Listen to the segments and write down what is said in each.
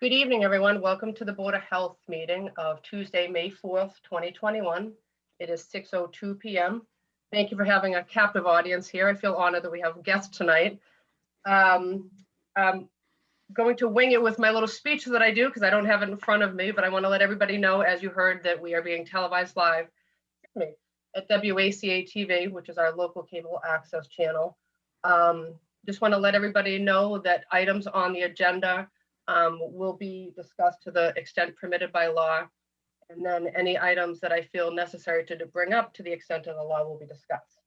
Good evening, everyone. Welcome to the Board of Health meeting of Tuesday, May 4th, 2021. It is 6:02 p.m. Thank you for having a captive audience here. I feel honored that we have guests tonight. I'm going to wing it with my little speech that I do because I don't have it in front of me, but I want to let everybody know, as you heard, that we are being televised live at WACA-TV, which is our local cable access channel. Just want to let everybody know that items on the agenda will be discussed to the extent permitted by law. And then any items that I feel necessary to bring up to the extent of the law will be discussed.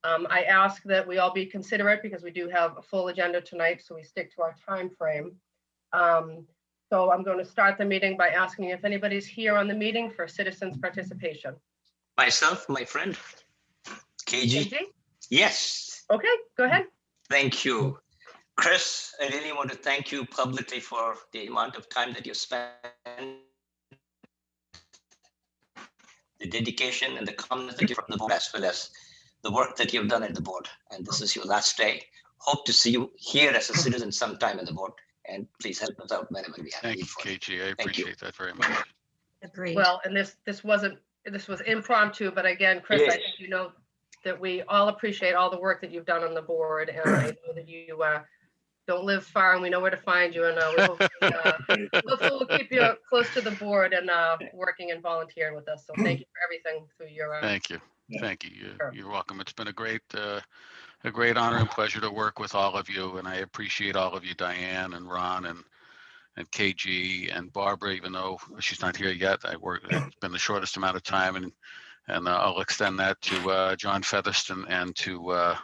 I ask that we all be considerate because we do have a full agenda tonight, so we stick to our time frame. So I'm going to start the meeting by asking if anybody's here on the meeting for citizens participation. Myself, my friend, KG. Yes. Okay, go ahead. Thank you. Chris, I really want to thank you publicly for the amount of time that you spent, the dedication and the calmness that you from the board, as well as the work that you've done at the board. And this is your last day. Hope to see you here as a citizen sometime in the board. And please help us out whenever we have Thank need you, for it. KG. I appreciate that very much. Agreed. Well, and this was impromptu, but again, Chris, I think you know that we all appreciate all the work that you've done on the board, and I know that you don't live far, and we know where to find you, and we hopefully we'll keep you close to the board and working and volunteering with us. So thank you for everything through your. Thank you. Yeah. Thank you. Sure. You're welcome. It's been a great honor and pleasure to work with all of you, and I appreciate all of you, Diane and Ron and KG and Barbara, even though she's not here yet. It's been the shortest amount of time, and I'll extend that to John Featherston and to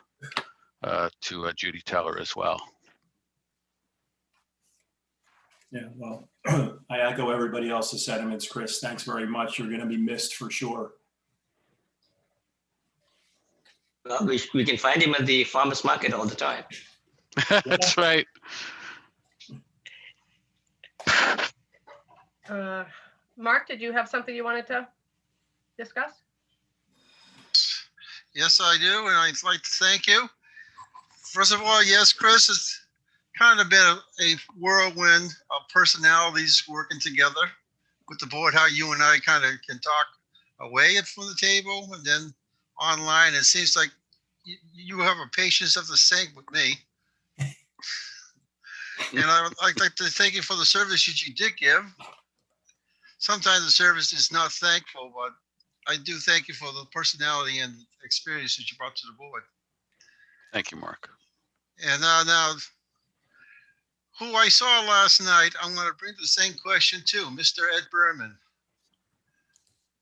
Judy Teller as well. Yeah, well, I echo everybody else's sentiments, Chris. Thanks very much. You're going to be missed for sure. Well, we can find him at the farmer's market all the time. That's right. Mark, did you have something you wanted to discuss? Yes, I do, and I'd like to thank you. First of all, yes, Chris, it's kind of been a whirlwind of personalities working together with the board, how you and I kind of can talk away from the table and then online. It seems like you have a patience of the saint with me. And I'd like to thank you for the service that you did give. Sometimes the service is not thankful, but I do thank you for the personality and experience that you brought to the board. Thank you, Mark. And now, who I saw last night, I'm going to bring the same question to Mr. Ed Berman.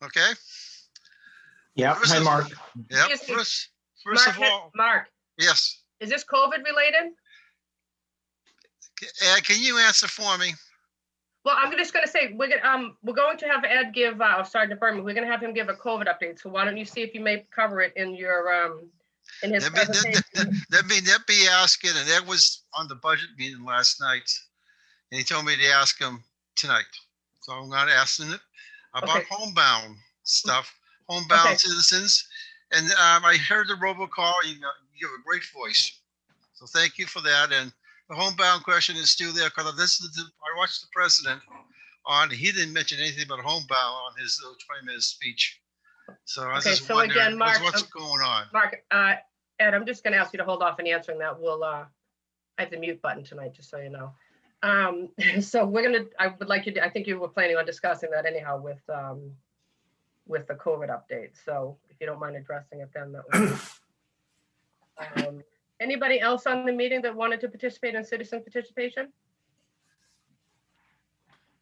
Okay? Yeah. Hi, Mark. Yep. Excuse me. First of all, Mark, yes. is this COVID related? Ed, can you answer for me? Well, I'm just going to say we're going to have Ed give Sergeant Berman. We're going to have him give a COVID update. So why don't you see if you may cover it in your in his presentation? Let me asking, and Ed was on the budget meeting last night, and he told me to ask him tonight. So I'm not asking it about homebound stuff, homebound citizens. And I heard the robocall. You have a great voice, so thank you for that. And the homebound question is still there because I watched the president on. He didn't mention anything about homebound on his little 20-minute speech. So I was just wondering again, Mark, what's going on. Mark, Ed, I'm just going to ask you to hold off on answering that. We'll I have the mute button tonight, just so you know. So I would like you to. I think you were planning on discussing that anyhow with the COVID update. So if you don't mind addressing it, then that would. Anybody else on the meeting that wanted to participate in citizen participation?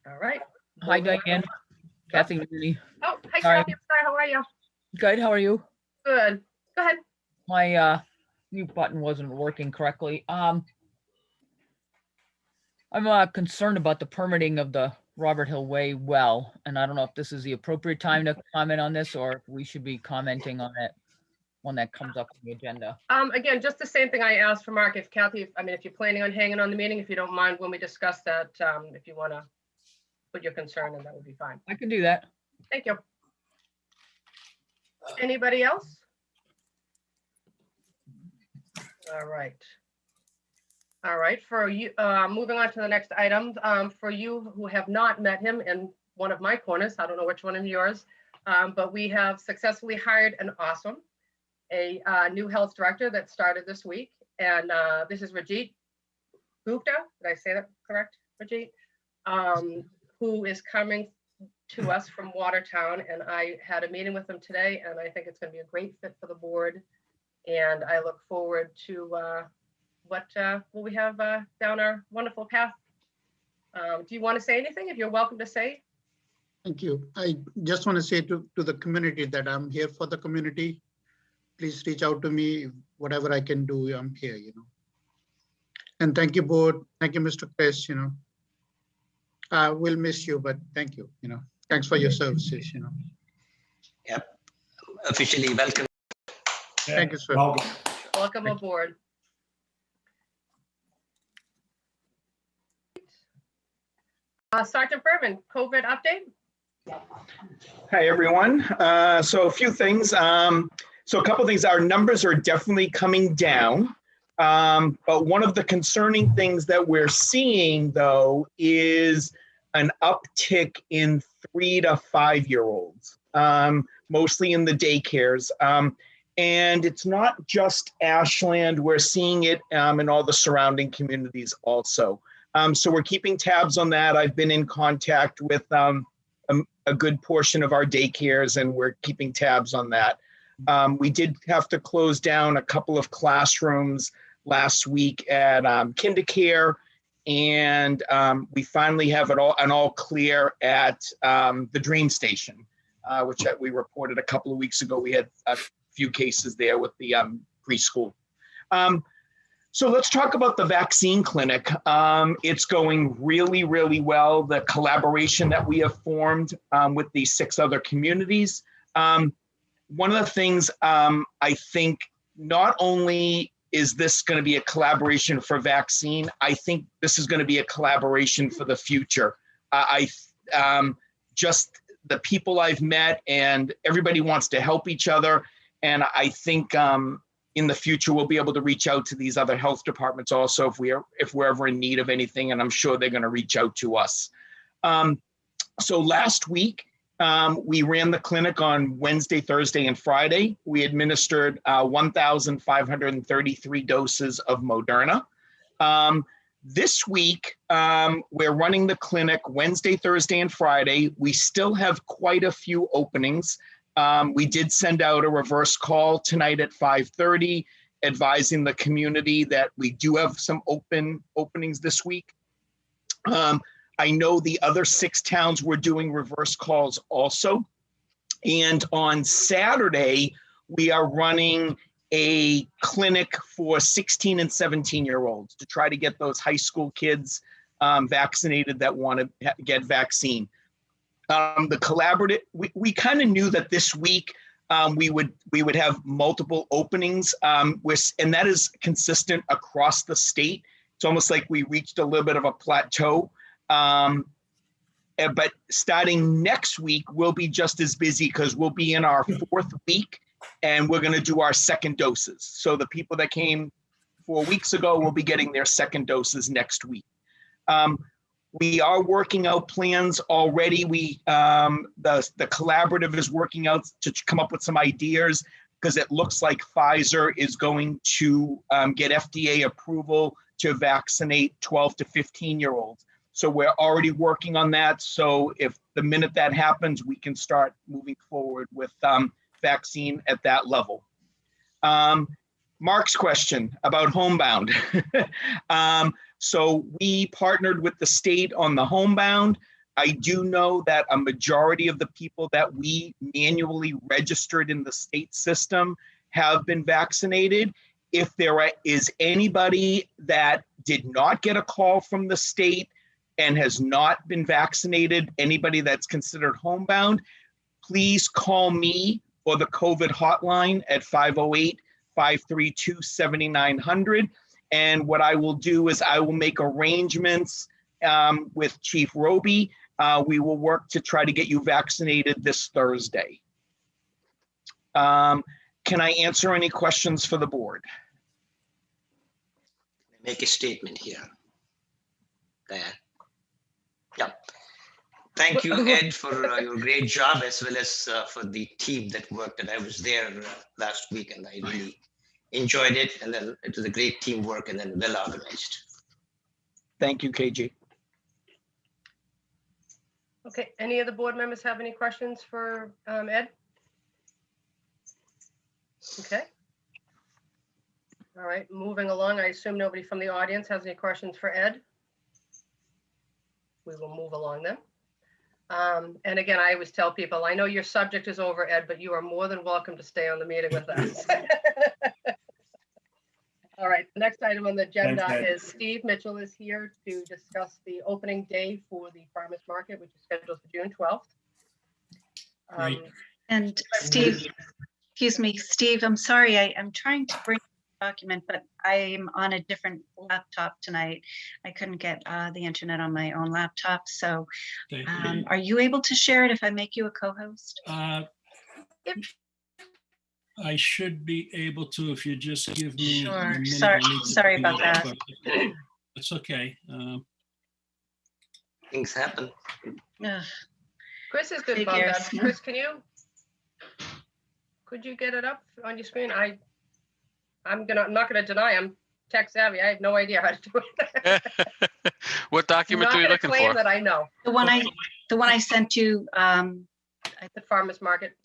All right. Hi, Diane. Kathy Mooney. Oh, hi, Sorry. Kathy. Sorry, how are you? Good. How are you? Good. Go ahead. My mute button wasn't working correctly. I'm concerned about the permitting of the Robert Hill Way well, and I don't know if this is the appropriate time to comment on this or if we should be commenting on it when that comes up on the agenda. Again, just the same thing I asked for Mark. If Kathy, if you're planning on hanging on the meeting, if you don't mind when we discuss that, if you want to put your concern in, that would be fine. I can do that. Thank you. Anybody else? All right. All right, for you, moving on to the next item, for you who have not met him in one of my corners, I don't know which one of yours, but we have successfully hired an awesome, new health director that started this week. And this is Rajit Gupta, did I say that correct, Rajit? Who is coming to us from Watertown. And I had a meeting with him today, and I think it's gonna be a great fit for the board. And I look forward to what we have down our wonderful path. Do you want to say anything? If you're welcome to say. Thank you. I just want to say to the community that I'm here for the community. Please reach out to me. Whatever I can do, I'm here, you know. And thank you, board. Thank you, Mr. Chris, you know. I will miss you, but thank you, you know. Thanks for your services, you know. Yep. Officially welcome. Yeah, Thank you, sir. welcome. Welcome aboard. Sergeant Berman, COVID update? Hi, everyone. So a few things. So a couple of things. Our numbers are definitely coming down. But one of the concerning things that we're seeing, though, is an uptick in 3 to 5 year olds, mostly in the daycares. And it's not just Ashland. We're seeing it in all the surrounding communities also. So we're keeping tabs on that. I've been in contact with a good portion of our daycares, and we're keeping tabs on that. We did have to close down a couple of classrooms last week at KinderCare, and we finally have an all clear at the Dream Station, which we reported a couple of weeks ago. We had a few cases there with the preschool. So let's talk about the vaccine clinic. It's going really, really well. The collaboration that we have formed with these 6 other communities. One of the things I think, not only is this going to be a collaboration for vaccine, I think this is going to be a collaboration for the future. Just the people I've met, and everybody wants to help each other. And I think in the future, we'll be able to reach out to these other health departments also if we're ever in need of anything, and I'm sure they're going to reach out to us. So last week, we ran the clinic on Wednesday, Thursday, and Friday. We administered 1,533 doses of Moderna. This week, we're running the clinic Wednesday, Thursday, and Friday. We still have quite a few openings. We did send out a reverse call tonight at 5:30, advising the community that we do have some openings this week. I know the other 6 towns were doing reverse calls also. And on Saturday, we are running a clinic for 16 and 17-year-olds to try to get those high school kids vaccinated that want to get vaccine. The collaborative, we kind of knew that this week we would have multiple openings, and that is consistent across the state. It's almost like we reached a little bit of a plateau. But starting next week, we'll be just as busy because we'll be in our 4th week, and we're going to do our second doses. So the people that came 4 weeks ago will be getting their second doses next week. We are working out plans already. The collaborative is working out to come up with some ideas, because it looks like Pfizer is going to get FDA approval to vaccinate 12 to 15-year-olds. So we're already working on that. So if the minute that happens, we can start moving forward with vaccine at that level. Mark's question about homebound. So we partnered with the state on the homebound. I do know that a majority of the people that we manually registered in the state system have been vaccinated. If there is anybody that did not get a call from the state and has not been vaccinated, anybody that's considered homebound, please call me or the COVID hotline at 508-532-7900. And what I will do is I will make arrangements with Chief Roby. We will work to try to get you vaccinated this Thursday. Can I answer any questions for the board? make a statement here. Diane. Yeah. Thank you, Ed, for your great job, as well as for the team that worked. And I was there last week, and I really enjoyed it. And then it was a great teamwork, and then well organized. Thank you, KG. Okay, any of the board members have any questions for Ed? Okay. All right, moving along. I assume nobody from the audience has any questions for Ed. We will move along then. And again, I always tell people, I know your subject is over, Ed, but you are more than welcome to stay on the meeting with us. All right, the next item on the agenda Thanks, Ed. is Steve Mitchell is here to discuss the opening day for the farmers market, which is scheduled for June 12th. Great. And Steve, excuse me, Steve, I'm sorry, I'm trying to bring the document, but I'm on a different laptop tonight. I couldn't get the internet on my own laptop. So Okay. are you able to share it if I make you a co-host? I should be able to, if you just give me a Sure. minute. Sorry about that. It's okay. Things happen. Ugh, Chris is good Big about ears. that. Chris, could you get it up on your screen? I'm not gonna deny I'm tech savvy. I have no idea how to do it. What document Not are you gonna looking claim for? that I know. the one I sent you, The farmer's market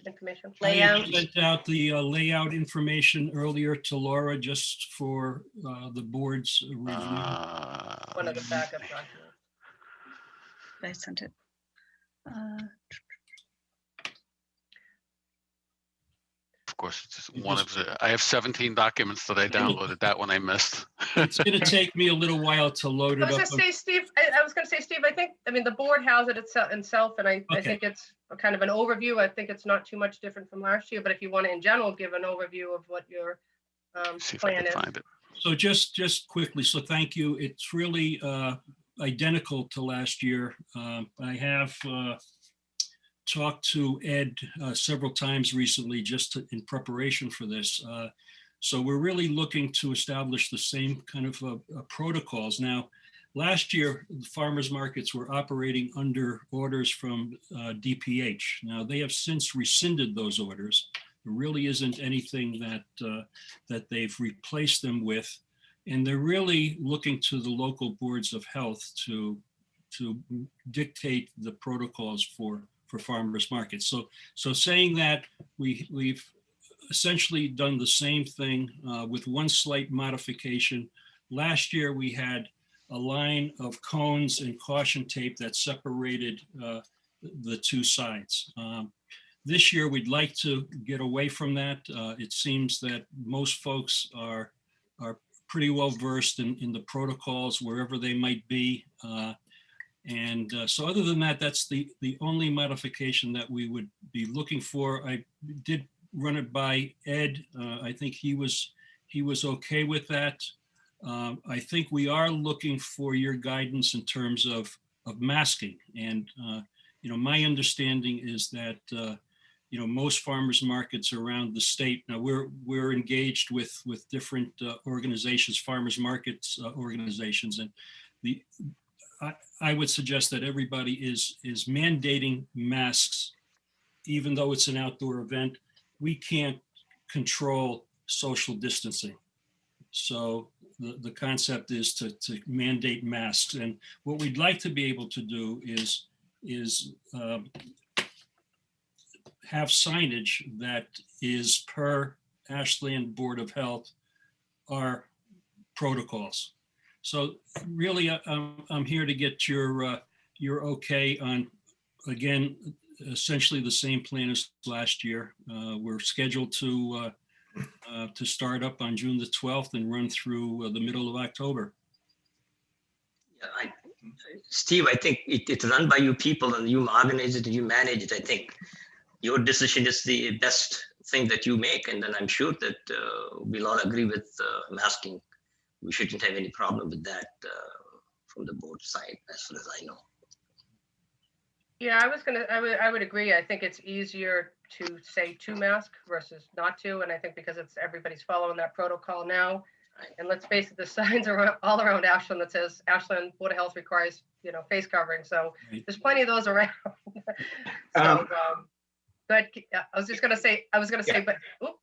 information. layout. I sent out the layout information earlier to Laura just for the board's review. One of the backup documents. I sent it. Of course, it's just one of the, I have 17 documents that I downloaded. That one I missed. It's going to take me a little while to load I it was up. gonna say, Steve, I was gonna say, Steve, I mean, the board has it itself, and I Okay. think it's a kind of an overview. I think it's not too much different from last year, but if you want to, in general, give an overview of what your See if I plan can is. find it. So just quickly, so thank you. It's really identical to last year. I have talked to Ed several times recently just in preparation for this. So we're really looking to establish the same kind of protocols. Now, last year, the farmers markets were operating under orders from DPH. Now, they have since rescinded those orders. There really isn't anything that they've replaced them with. And they're really looking to the local boards of health to dictate the protocols for farmers markets. So saying that, we've essentially done the same thing with one slight modification. Last year, we had a line of cones and caution tape that separated the two sides. This year, we'd like to get away from that. It seems that most folks are pretty well versed in the protocols wherever they might be. So other than that, that's the only modification that we would be looking for. I did run it by Ed. I think he was okay with that. I think we are looking for your guidance in terms of masking. And my understanding is that most farmers markets around the state. Now we're engaged with different organizations, farmers markets organizations, and I would suggest that everybody is mandating masks, even though it's an outdoor event. We can't control social distancing. So the concept is to mandate masks. And what we'd like to be able to do is have signage that is per Ashland Board of Health, our protocols. So really, I'm here to get your okay on, again, essentially the same plan as last year. We're scheduled to start up on June the 12th and run through the middle of October. Yeah, Steve, I think it's run by you people and you organize it and you manage it. I think your decision is the best thing that you make. And then I'm sure that we'll all agree with masking. We shouldn't have any problem with that from the board side, as far as I know. Yeah, I would agree. I think it's easier to say to mask versus not to. And I think because everybody's following that protocol now, And let's face it, the signs are all around Ashland that says Ashland Board of Health requires, face covering. So Right. there's plenty of those around. So, but I was just gonna say, but, oh,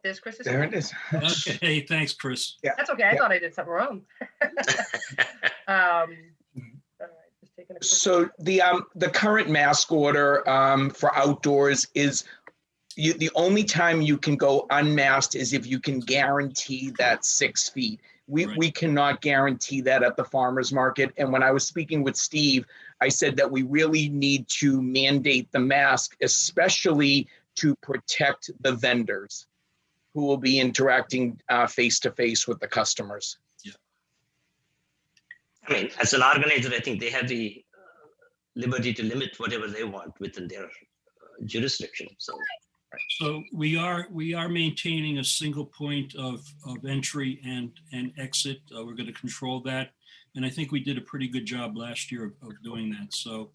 there's Chris's. There it is. Okay, thanks, Chris. That's okay. I Yeah. thought I did something wrong. All right, just taking a quick- So the current mask order for outdoors is the only time you can go unmasked is if you can guarantee that 6 feet. Right. We cannot guarantee that at the farmer's market. And when I was speaking with Steve, I said that we really need to mandate the mask, especially to protect the vendors who will be interacting face to face with the customers. I mean, as an organizer, I think they have the liberty to limit whatever they want within their jurisdiction. So we are maintaining a single point of entry and exit. We're going to control that. And I think we did a pretty good job last year of doing that. So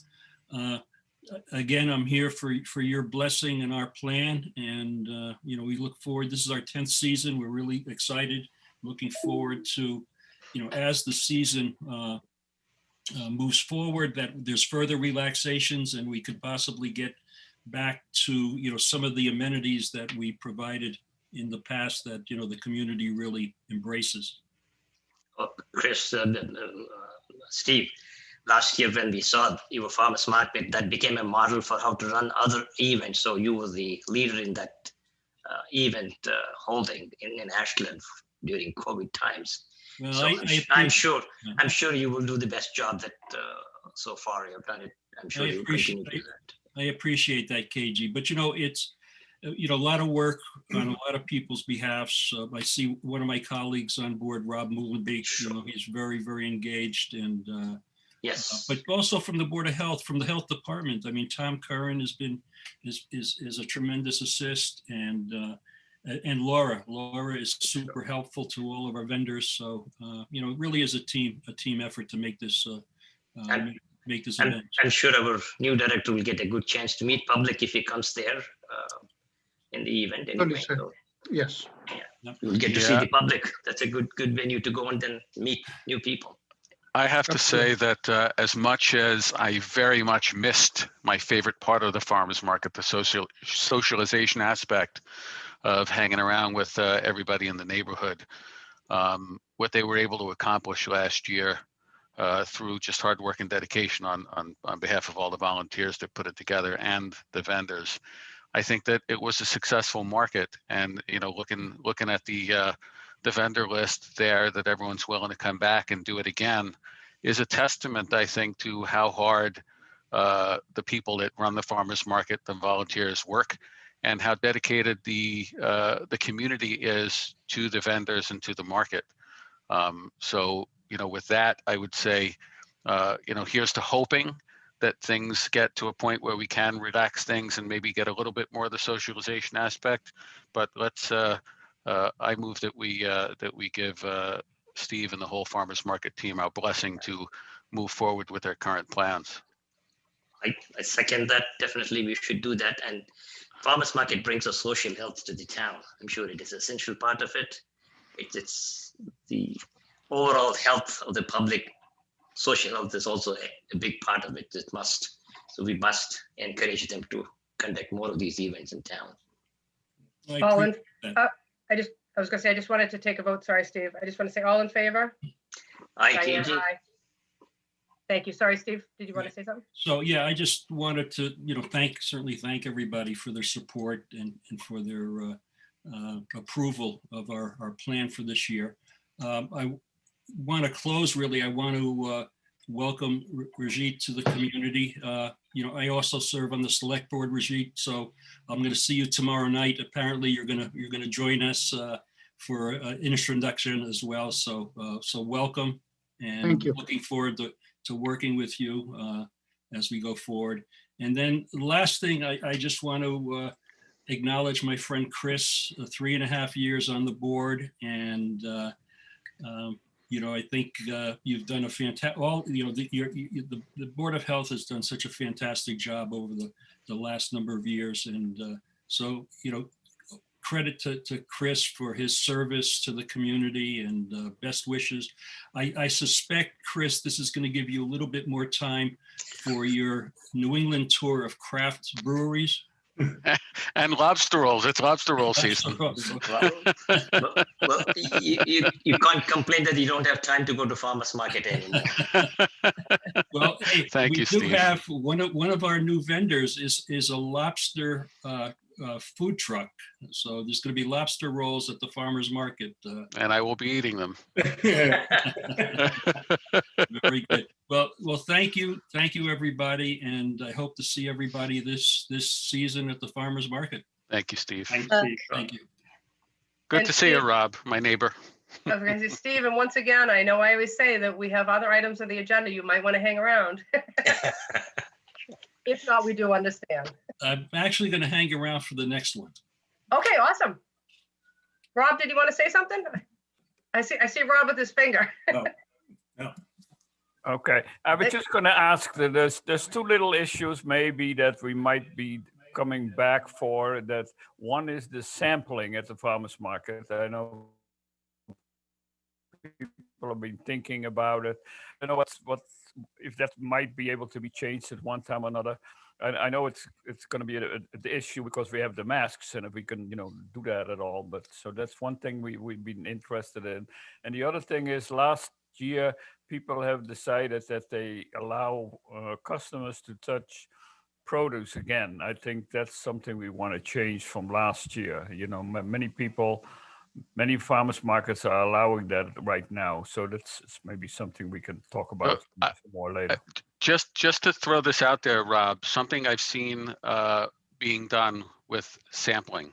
again, I'm here for your blessing and our plan. And, we look forward. This is our 10th season. We're really excited, looking forward to, as the season moves forward, that there's further relaxations and we could possibly get back to, some of the amenities that we provided in the past that, the community really embraces. Chris, Steve, last year when we saw your farmers market, that became a model for how to run other events. So you were the leader in that event holding in Ashland during COVID times. Well, So I'm sure you will do the best job that so far you've done it. I'm sure you will continue to do that. I appreciate that, KG, but it's a lot of work on a lot of people's behalfs. I see one of my colleagues on board, Rob Mullenbeek, he's very, very engaged, and yes, but also from the Board of Health, from the Health Department. I mean, Tom Curran has been is a tremendous assist, and Laura is super helpful to all of our vendors. So it really is a team effort to make this make this event. I'm sure our new director will get a good chance to meet public if he comes there in the event anyway. So, Yes. you'll get to see the public. That's a good venue to go and then meet new people. I have to say that as much as I very much missed my favorite part of the farmers market, the socialization aspect of hanging around with everybody in the neighborhood, what they were able to accomplish last year through just hard work and dedication on behalf of all the volunteers that put it together and the vendors. I think that it was a successful market, and looking at the vendor list there, that everyone's willing to come back and do it again, is a testament, I think, to how hard the people that run the farmers market, the volunteers, work, and how dedicated the community is to the vendors and to the market. So with that, I would say, here's to hoping that things get to a point where we can relax things and maybe get a little bit more of the socialization aspect. But let's, I move that we give Steve and the whole farmers market team our blessing to move forward with their current plans. I second that. Definitely, we should do that. And farmers market brings a social health to the town. I'm sure it is an essential part of it. It's the overall health of the public. Social health is also a big part of it. So we must encourage them to conduct more of these events in town. All in, I was gonna say, I just wanted to take a vote. Sorry, Steve. I just want to say all in favor. Aye, Diane, KG. aye. Thank you. Sorry, Steve. Did you want to say something? So yeah, I just wanted to certainly thank everybody for their support and for their approval of our plan for this year. I want to close, really. I want to welcome Rajit to the community. I also serve on the select board, Rajit, so I'm going to see you tomorrow night. Apparently you're going to join us for an introduction as well. So welcome, and Thank you. looking forward to working with you as we go forward. And then the last thing, I just want to acknowledge my friend Chris, 3.5 years on the board, and I think you've done a fantastic. The Board of Health has done such a fantastic job over the last number of years, and so credit to Chris for his service to the community and best wishes. I suspect, Chris, this is going to give you a little bit more time for your New England tour of craft breweries. And lobster rolls. It's lobster roll season. Well, you can't complain that you don't have time to go to farmer's market anymore. Well, hey, Thank we you, do Steve. have one of our new vendors is a lobster food truck. So there's going to be lobster rolls at the farmer's market. And I will be eating them. Very good. Well, thank you, everybody, and I hope to see everybody this season at the farmer's market. Thank you, Steve. Thank you. Good And to see you, Steve- Rob, my neighbor. I was going to say, Steve, and once again, I know I always say that we have other items on the agenda. You might want to hang around. If not, we do understand. I'm actually going to hang around for the next one. Okay, awesome. Rob, did you want to say something? I see Rob with his finger. Okay, I was just going to ask that there's two little issues maybe that we might be coming back for. That one is the sampling at the farmers market. I know people have been thinking about it. I know what if that might be able to be changed at one time or another. I know it's going to be an issue because we have the masks, and if we can do that at all. But so that's one thing we've been interested in. And the other thing is last year people have decided that they allow customers to touch produce again. I think that's something we want to change from last year. Many farmers markets are allowing that right now. So that's maybe something we can talk about more later. Just to throw this out there, Rob, something I've seen being done with sampling.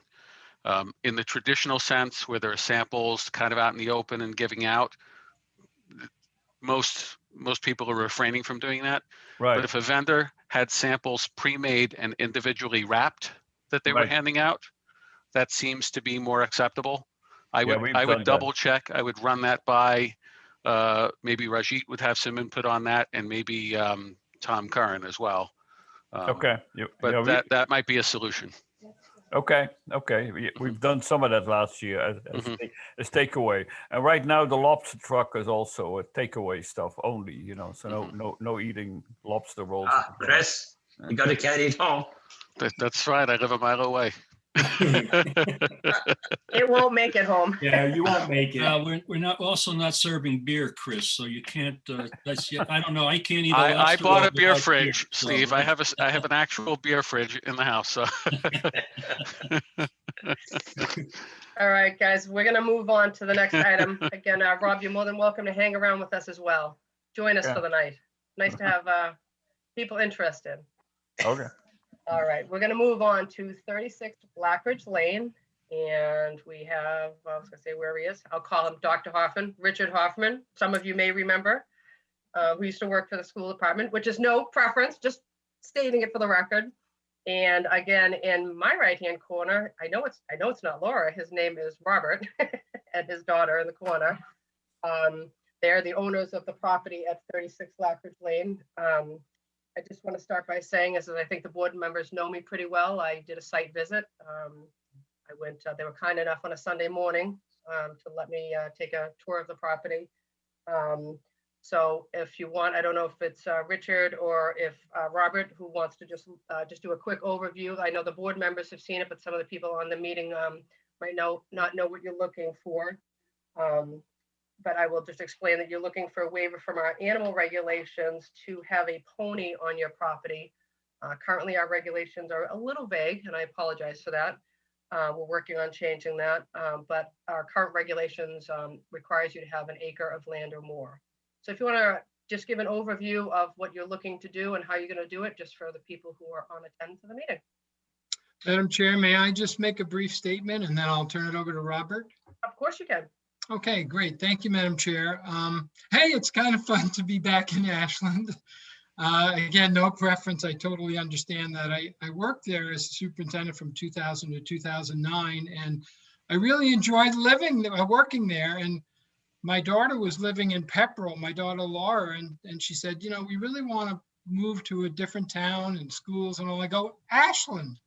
In the traditional sense where there are samples kind of out in the open and giving out, most people are refraining from doing that. Right. But if a vendor had samples pre-made and individually wrapped that they were handing out, that seems to be more acceptable. I would double check. I would run that by, maybe Rajit would have some input on that, and maybe Tom Curran as well. Okay. But that might be a solution. Okay. We've done some of that last year as takeaway. And right now the lobster truck is also a takeaway stuff only, so no eating lobster rolls. Chris, you got to carry it home. That's right. I live a mile away. It won't make it home. Yeah, you won't make it. We're not serving beer, Chris. So you can't. I don't know. I can't eat. I bought a beer fridge, Steve. I have an actual beer fridge in the house. So. All right, guys, we're going to move on to the next item. Again, Rob, you're more than welcome to hang around with us as well. Join us for the night. Nice to have people interested. Okay. All right, we're going to move on to 36 Blackridge Lane. And we have, I was going to say where he is. I'll call him Dr. Hoffman, Richard Hoffman. Some of you may remember, who used to work for the school department, which is no preference, just stating it for the record. And again, in my right-hand corner, I know it's not Laura. His name is Robert and his daughter in the corner. They're the owners of the property at 36 Blackridge Lane. I just want to start by saying, as I think the board members know me pretty well, I did a site visit. I went, they were kind enough on a Sunday morning to let me take a tour of the property. So if you want, I don't know if it's Richard or if Robert who wants to just do a quick overview. I know the board members have seen it, but some of the people on the meeting might not know what you're looking for. But I will just explain that you're looking for a waiver from our animal regulations to have a pony on your property. Currently, our regulations are a little vague, and I apologize for that. We're working on changing that, but our current regulations requires you to have an acre of land or more. So if you want to just give an overview of what you're looking to do and how you're going to do it, just for the people who are on attendance of the meeting. Madam Chair, may I just make a brief statement and then I'll turn it over to Robert? Of course you can. Okay, great. Thank you, Madam Chair. Hey, it's kind of fun to be back in Ashland. Again, no preference. I totally understand that. I worked there as a superintendent from 2000 to 2009, and I really enjoyed working there. And my daughter was living in Pepperell, my daughter Laura, and she said, we really want to move to a different town and schools and all. I go, Ashland.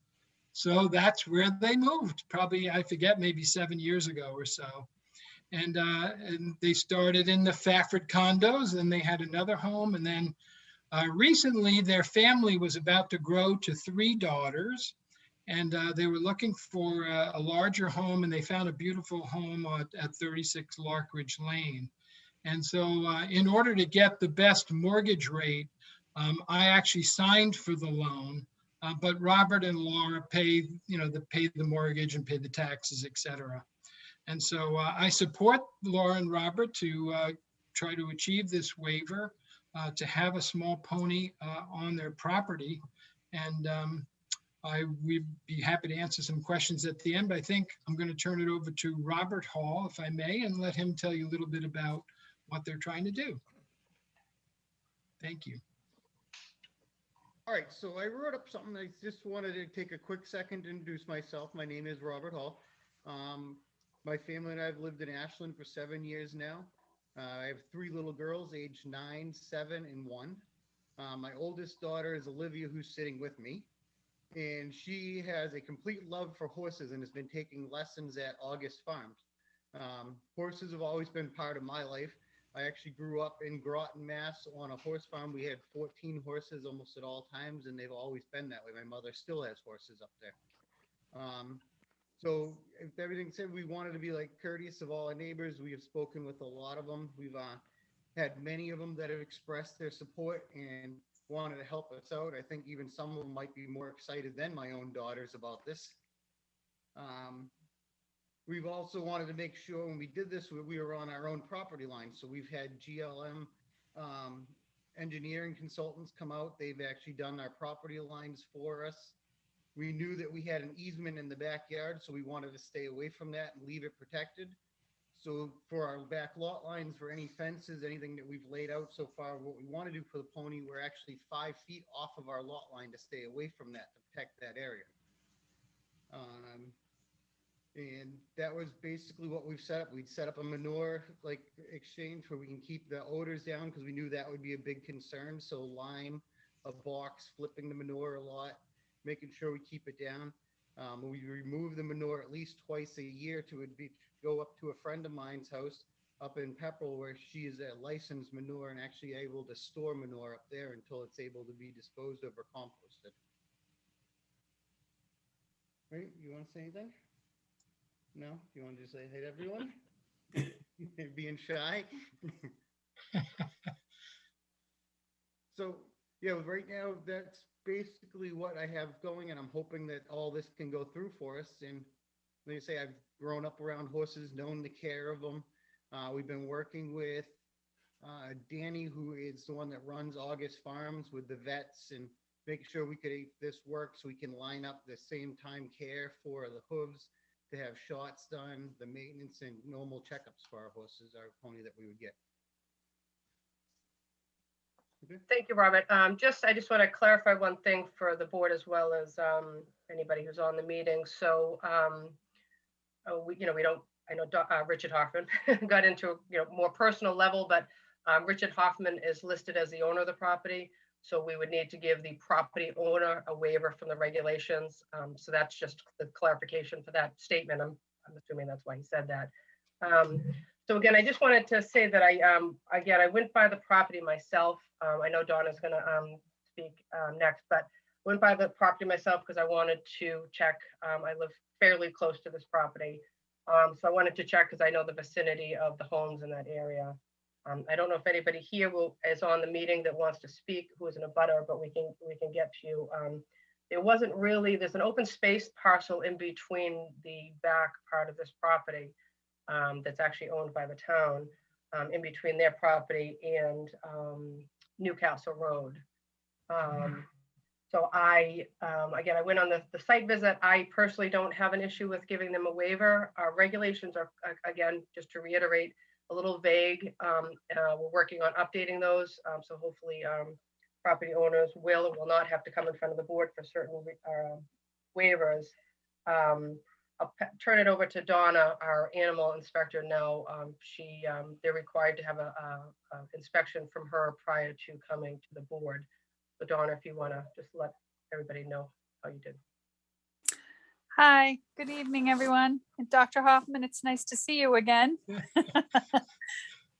So that's where they moved, probably, I forget, maybe 7 years ago or so. And they started in the Fafford condos, and they had another home. And then recently their family was about to grow to 3 daughters. And they were looking for a larger home, and they found a beautiful home at 36 Blackridge Lane. And so in order to get the best mortgage rate, I actually signed for the loan, but Robert and Laura pay the mortgage and pay the taxes, et cetera. And so I support Laura and Robert to try to achieve this waiver, to have a small pony on their property. And we'd be happy to answer some questions at the end, but I think I'm going to turn it over to Robert Hall, if I may, and let him tell you a little bit about what they're trying to do. Thank you. All right, so I wrote up something. I just wanted to take a quick second to introduce myself. My name is Robert Hall. My family and I have lived in Ashland for 7 years now. I have 3 little girls, aged 9, 7, and 1. My oldest daughter is Olivia, who's sitting with me. And she has a complete love for horses and has been taking lessons at August Farms. Horses have always been part of my life. I actually grew up in Groton, Mass on a horse farm. We had 14 horses almost at all times, and they've always been that way. My mother still has horses up there. So if everything said, we wanted to be like courteous of all our neighbors. We have spoken with a lot of them. We've had many of them that have expressed their support and wanted to help us out. I think even some of them might be more excited than my own daughters about this. We've also wanted to make sure when we did this, we were on our own property line. So we've had GLM engineering consultants come out. They've actually done our property lines for us. We knew that we had an easement in the backyard, so we wanted to stay away from that and leave it protected. So for our back lot lines, for any fences, anything that we've laid out so far, what we want to do for the pony, we're actually 5 feet off of our lot line to stay away from that, to protect that area. And that was basically what we've set up. We'd set up a manure exchange where we can keep the odors down, because we knew that would be a big concern. So lime, a box, flipping the manure a lot, making sure we keep it down. We remove the manure at least twice a year to go up to a friend of mine's house up in Pepperell, where she is a licensed manure and actually able to store manure up there until it's able to be disposed of or composted. Right, you want to say anything? No? You want to just say hey to everyone? Being shy? So, yeah, right now, that's basically what I have going, and I'm hoping that all this can go through for us. And like I say, I've grown up around horses, known the care of them. We've been working with Danny, who is the one that runs August Farms, with the vets, and making sure we could make this work so we can line up the same time care for the hooves, to have shots done, the maintenance and normal checkups for our horses, our pony that we would get. Okay. Thank you, Robert. I just want to clarify one thing for the board as well as anybody who's on the meeting. So, I know Richard Hoffman got into more personal level, but Richard Hoffman is listed as the owner of the property. So we would need to give the property owner a waiver from the regulations. So that's just the clarification for that statement. I'm assuming that's why he said that. So again, I just wanted to say that I went by the property myself. I know Donna's going to speak next, but I went by the property myself because I wanted to check. I live fairly close to this property. So I wanted to check because I know the vicinity of the homes in that area. I don't know if anybody here is on the meeting that wants to speak, who is in a butter, but we can get to you. There's an open space parcel in between the back part of this property that's actually owned by the town, in between their property and Newcastle Road. So I went on the site visit. I personally don't have an issue with giving them a waiver. Our regulations are, again, just to reiterate, a little vague. We're working on updating those. So hopefully property owners will or will not have to come in front of the board for certain waivers. I'll turn it over to Donna, our animal inspector now. They're required to have a inspection from her prior to coming to the board. So Donna, if you want to just let everybody know how you did. Hi, good evening, everyone. And Dr. Hoffman, it's nice to see you again.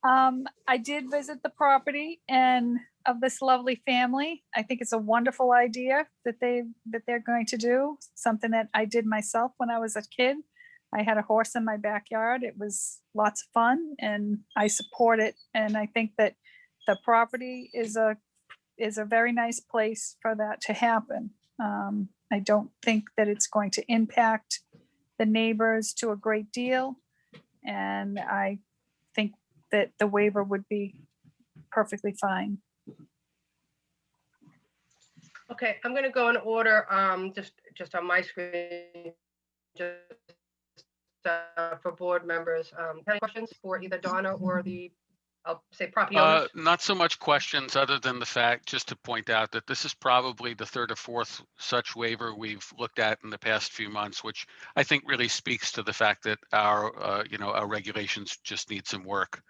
I did visit the property and of this lovely family. I think it's a wonderful idea that they're going to do, something that I did myself when I was a kid. I had a horse in my backyard. It was lots of fun and I support it. And I think that the property is a very nice place for that to happen. I don't think that it's going to impact the neighbors to a great deal. And I think that the waiver would be perfectly fine. Okay, I'm gonna go in order, just on my screen, just for board members. Any questions for either Donna or the, I'll say property owners? Not so much questions, other than the fact, just to point out that this is probably the third or fourth such waiver we've looked at in the past few months, which I think really speaks to the fact that our, our regulations just need some work.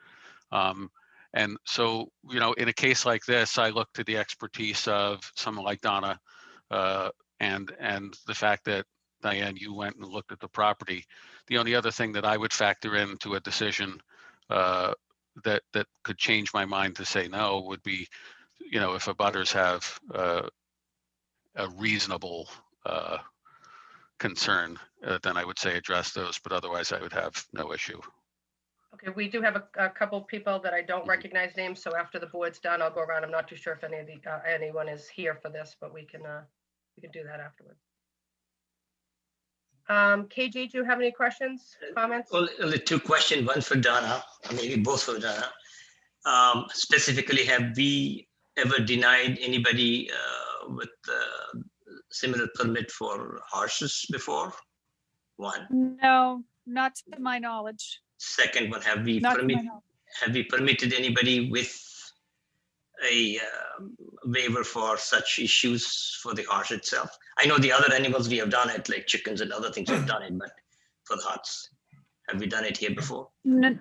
And so, in a case like this, I look to the expertise of someone like Donna, and the fact that, Diane, you went and looked at the property. The only other thing that I would factor into a decision that could change my mind to say no would be, if abutters have a reasonable concern, then I would say address those, but otherwise I would have no issue. Okay, we do have a couple people that I don't recognize names, so after the board's done, I'll go around. I'm not too sure if anyone is here for this, but we can do that afterwards. KG, do you have any questions, comments? Well, only two questions, one for Donna, or maybe both for Donna. Specifically, have we ever denied anybody with similar permit for horses before? One. No, not to my knowledge. Second one, have we permitted anybody with a waiver for such issues for the horse itself? I know the other animals we have done it, like chickens and other things we've done it, but for the huts, have we done it here before? No,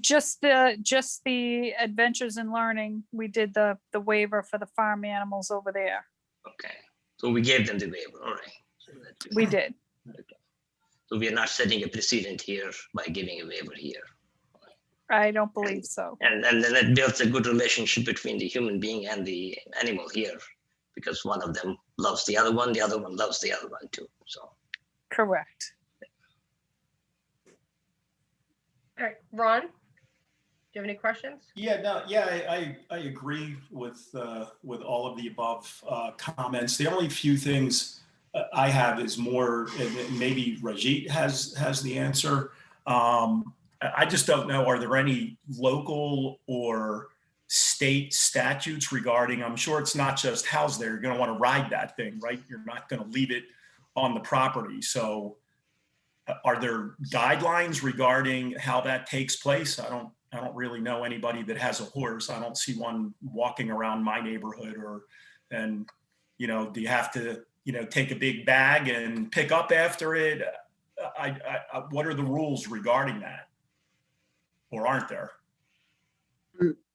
just the adventures in learning. We did the waiver for the farm animals over there. Okay, so we gave them the waiver, all right. So we did. Okay. So we are not setting a precedent here by giving a waiver here. I don't believe so. And then it builds a good relationship between the human being and the animal here, because one of them loves the other one loves the other one too. So correct. All right, Ron, do you have any questions? I agree with all of the above comments. The only few things I have is more, and maybe Rajit has the answer. I just don't know, are there any local or state statutes regarding, I'm sure it's not just house there, you're going to want to ride that thing, right? You're not going to leave it on the property. So are there guidelines regarding how that takes place? I don't really know anybody that has a horse. I don't see one walking around my neighborhood, do you have to, take a big bag and pick up after it? What are the rules regarding that? Or aren't there?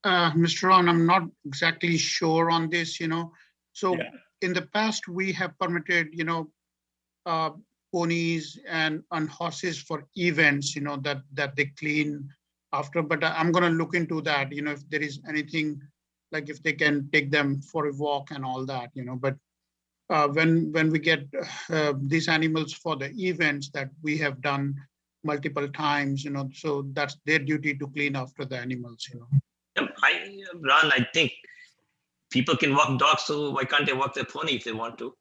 Mr. Ron, I'm not exactly sure on this, So in the past, we have permitted, ponies and horses for events, that they clean after, but I'm going to look into that, if there is anything, like if they can take them for a walk and all that, but when we get these animals for the events that we have done multiple times, so that's their duty to clean after the animals, Ron, I think people can walk dogs, so why can't they walk their pony if they want to?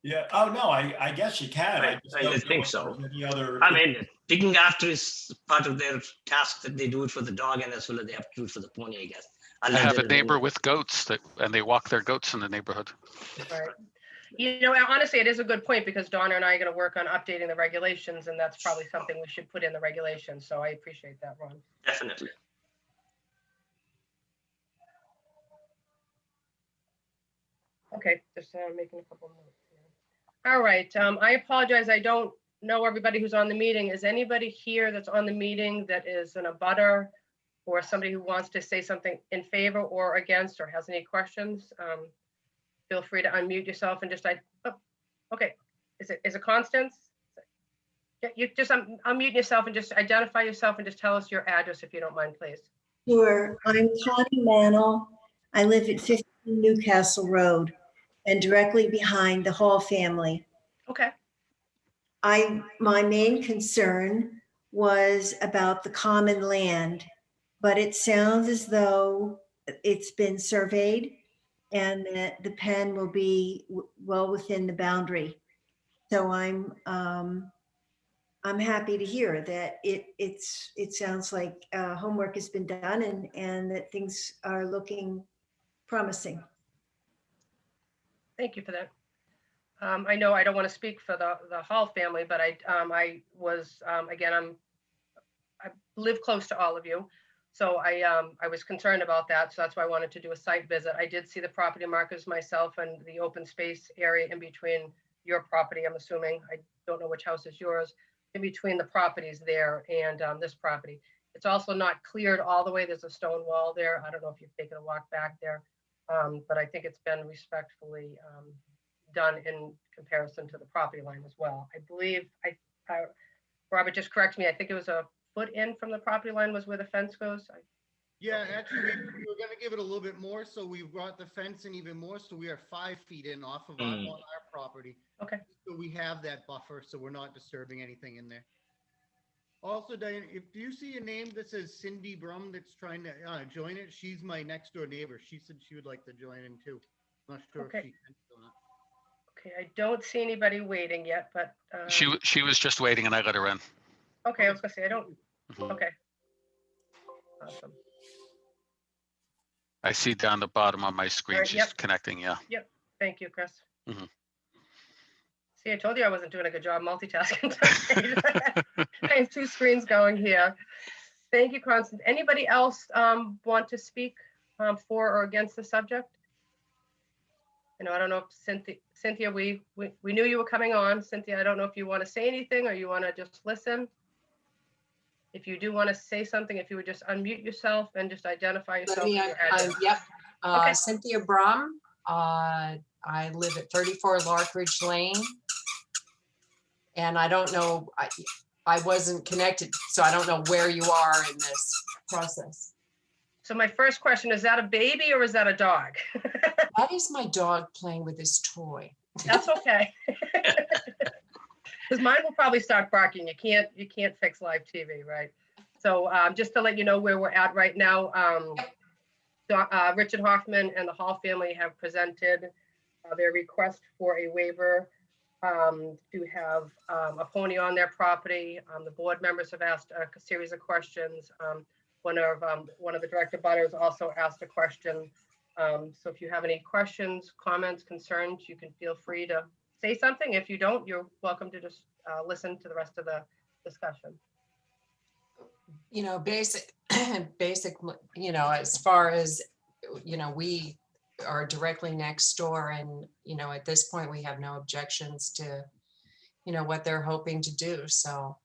Yeah. Oh no, I guess you can. I think so. I mean, picking after is part of their task that they do it for the dog, and as well as they have to do it for the pony, I guess. I have a neighbor with goats and they walk their goats in the neighborhood. Right. Honestly, it is a good point, because Donna and I are going to work on updating the regulations, and that's probably something we should put in the regulations. So I appreciate that, Ron. Definitely. Okay, just making a couple notes here. All right, I apologize. I don't know everybody who's on the meeting. Is anybody here that's on the meeting that is an abutter or somebody who wants to say something in favor or against or has any questions? Feel free to unmute yourself and just okay. is it Constance? Yeah, you just unmute yourself and just identify yourself and just tell us your address if you don't mind, please. Sure. I'm Connie Mantle. I live at 15 Newcastle Road and directly behind the Hall family. Okay. My main concern was about the common land, but it sounds as though it's been surveyed and that the pen will be well within the boundary. So I'm happy to hear that it sounds like homework has been done and that things are looking promising. Thank you for that. I know I don't want to speak for the Hall family, but I was again I live close to all of you, so I was concerned about that. So that's why I wanted to do a site visit. I did see the property markers myself and the open space area in between your property. I'm assuming, I don't know which house is yours, in between the properties there and this property. It's also not cleared all the way. There's a stone wall there. I don't know if you've taken a walk back there, but I think it's been respectfully done in comparison to the property line as well. I believe, Robert, just correct me, I think it was a foot in from the property line was where the fence goes. Yeah, actually, we were gonna give it a little bit more, so we brought the fence in even more, so we are 5 feet in off of on our property. Okay. So we have that buffer, so we're not disturbing anything in there. Also, Diane, if you see a name that says Cindy Brum that's trying to join it, she's my next door neighbor. She said she would like to join in too. Not sure Okay. if she can or not. Okay, I don't see anybody waiting yet, but. She was just waiting and I let her in. Okay, I was gonna say, I don't, Mhm. okay. Awesome. I see down the bottom of my screen, Alright, she's yep. connecting, yeah. Yep, thank you, Chris. Mhm. See, I told you I wasn't doing a good job multitasking tonight. I have 2 screens going here. Thank you, Constance. Anybody else want to speak for or against the subject? You know, I don't know if Cynthia, we knew you were coming on. Cynthia, I don't know if you want to say anything or you want to just listen. If you do want to say something, if you would just unmute yourself and just identify yourself. Yep. Okay. Cynthia Brum. I live at 34 Blackridge Lane. And I don't know, I wasn't connected, so I don't know where you are in this process. So my first question, is that a baby or is that a dog? That is my dog playing with his toy. That's okay. Because mine will probably start barking. You can't fix live TV, right? So just to let you know where we're at right now, Richard Hoffman and the Hall family have presented their request for a waiver to have a pony on their property. The board members have asked a series of questions. One of the direct abutters also asked a question. So if you have any questions, comments, concerns, you can feel free to say something. If you don't, you're welcome to just listen to the rest of the discussion. You know, basic, you know, as far as, you know, we are directly next door and, you know, at this point, we have no objections to, you know, what they're hoping to do. So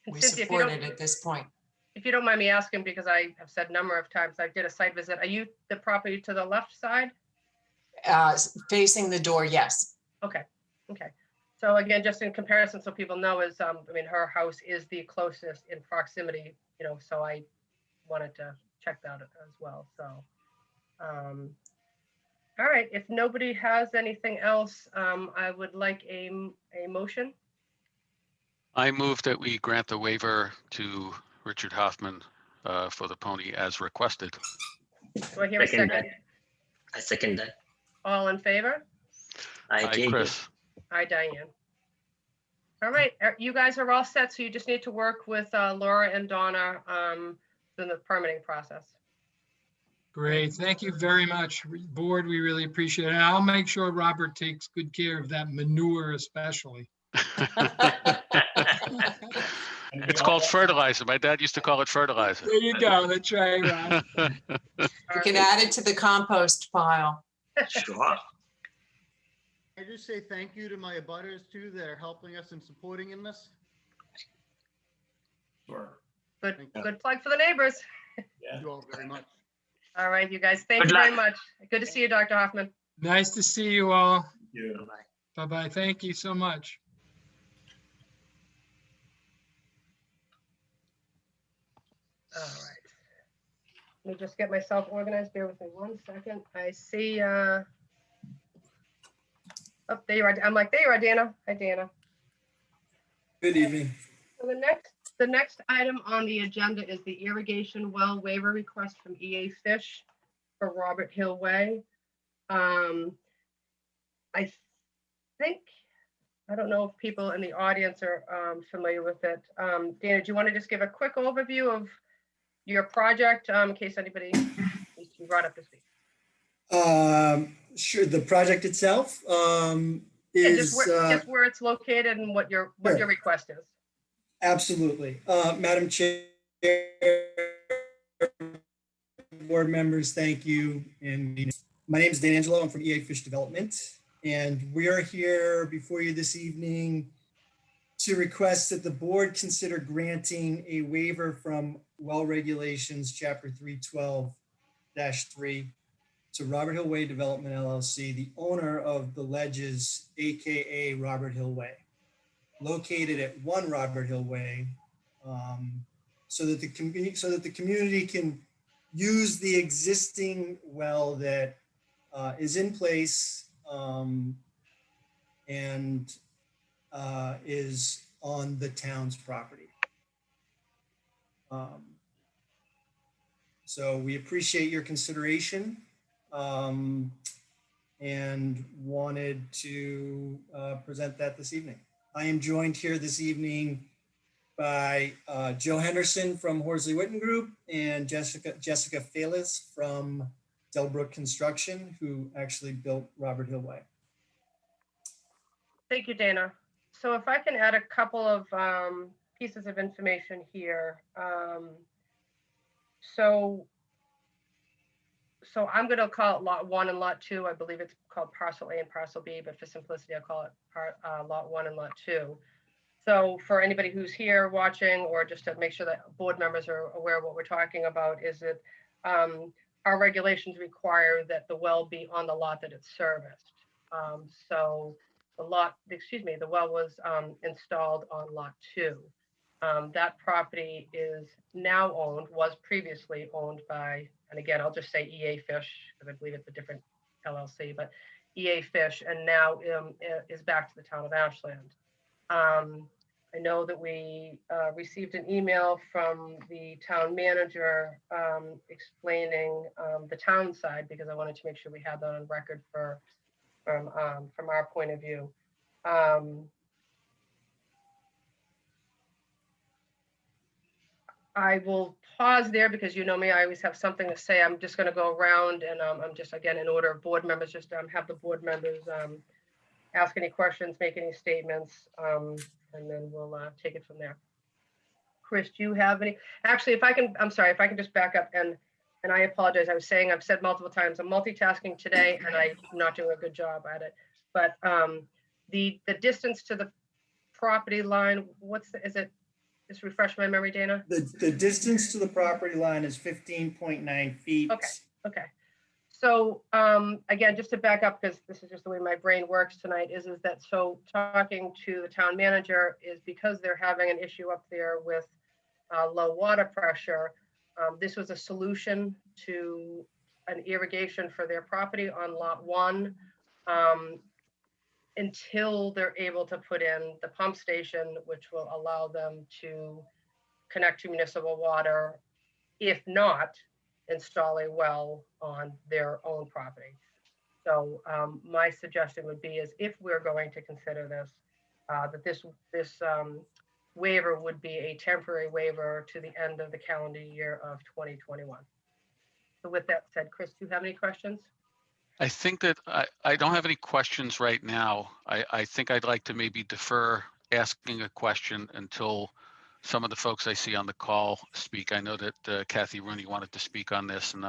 we Cynthia, support it at this point. If you don't mind me asking, because I have said a number of times, I did a site visit. Are you the property to the left side? Facing the door, yes. Okay, okay. So again, just in comparison, so people know is, I mean, her house is the closest in proximity, you know, so I wanted to check that as well, so. All right, if nobody has anything else, I would like a motion. I move that we grant the waiver to Richard Hoffman for the pony as requested. Do I hear a second? I second that. All in favor? Hi, Chris. Hi, Diane. All right, you guys are all set, so you just need to work with Laura and Donna in the permitting process. Great. Thank you very much, board. We really appreciate it. And I'll make sure Robert takes good care of that manure especially. It's called fertilizer. My dad used to call it fertilizer. There you go. That's right, Rob. You can add it to the compost pile. Sure. I just say thank you to my abutters too that are helping us and supporting in this. Sure. Good plug for the neighbors. Thank you all very much. All right, you guys, thank you very much. Good to see you, Dr. Hoffman. Nice to see you all. Yeah. Bye. Bye-bye. Thank you so much. All right. Let me just get myself organized. Bear with me 1 second. I see, oh, there you are. I'm like, there you are, Dana. Hi, Dana. Good evening. So the next item on the agenda is the irrigation well waiver request from EA Fish for Robert Hill Way. I think, I don't know if people in the audience are familiar with it. Dana, do you want to just give a quick overview of your project in case anybody needs to be brought up to speak? Sure. The project itself Yeah, is just where it's located and what your request is. absolutely. Madam Chair, board members, thank you. And my name is Dan Angelo. I'm from EA Fish Development, and we are here before you this evening to request that the board consider granting a waiver from Well Regulations, Chapter 312-3 to Robert Hill Way Development LLC, the owner of the ledges, AKA Robert Hill Way, located at 1 Robert Hill Way, so that the community can use the existing well that is in place and is on the town's property. So we appreciate your consideration and wanted to present that this evening. I am joined here this evening by Joe Henderson from Horsley Witten Group and Jessica Fales from Delbrook Construction, who actually built Robert Hill Way. Thank you, Dana. So if I can add a couple of pieces of information here. So I'm going to call it Lot 1 and Lot 2. I believe it's called Parcel A and Parcel B, but for simplicity, I'll call it Lot 1 and Lot 2. So for anybody who's here watching, or just to make sure that board members are aware of what we're talking about, is that our regulations require that the well be on the lot that it's serviced. So the well was installed on Lot 2. That property is now owned, was previously owned by, and again, I'll just say EA Fish, because I believe it's a different LLC, but EA Fish, and now is back to the town of Ashland. I know that we received an email from the town manager explaining the town side, because I wanted to make sure we had that on record from our point of view. I will pause there because you know me, I always have something to say. I'm just going to go around and I'm just, again, in order of board members, just have the board members ask any questions, make any statements, and then we'll take it from there. Chris, do you have any? Actually, I'm sorry, if I can just back up and I apologize. I was saying, I've said multiple times, I'm multitasking today and I'm not doing a good job at it. But the distance to the property line, is it? Just refresh my memory, Dana. The distance to the property line is 15.9 feet. Okay. So again, just to back up, because this is just the way my brain works tonight, is that so talking to the town manager is because they're having an issue up there with low water pressure. This was a solution to an irrigation for their property on Lot 1. Until they're able to put in the pump station, which will allow them to connect to municipal water, if not, install a well on their own property. So my suggestion would be is if we're going to consider this, that this waiver would be a temporary waiver to the end of the calendar year of 2021. So with that said, Chris, do you have any questions? I think that I don't have any questions right now. I think I'd like to maybe defer asking a question until some of the folks I see on the call speak. I know that Kathy Rooney wanted to speak on this, and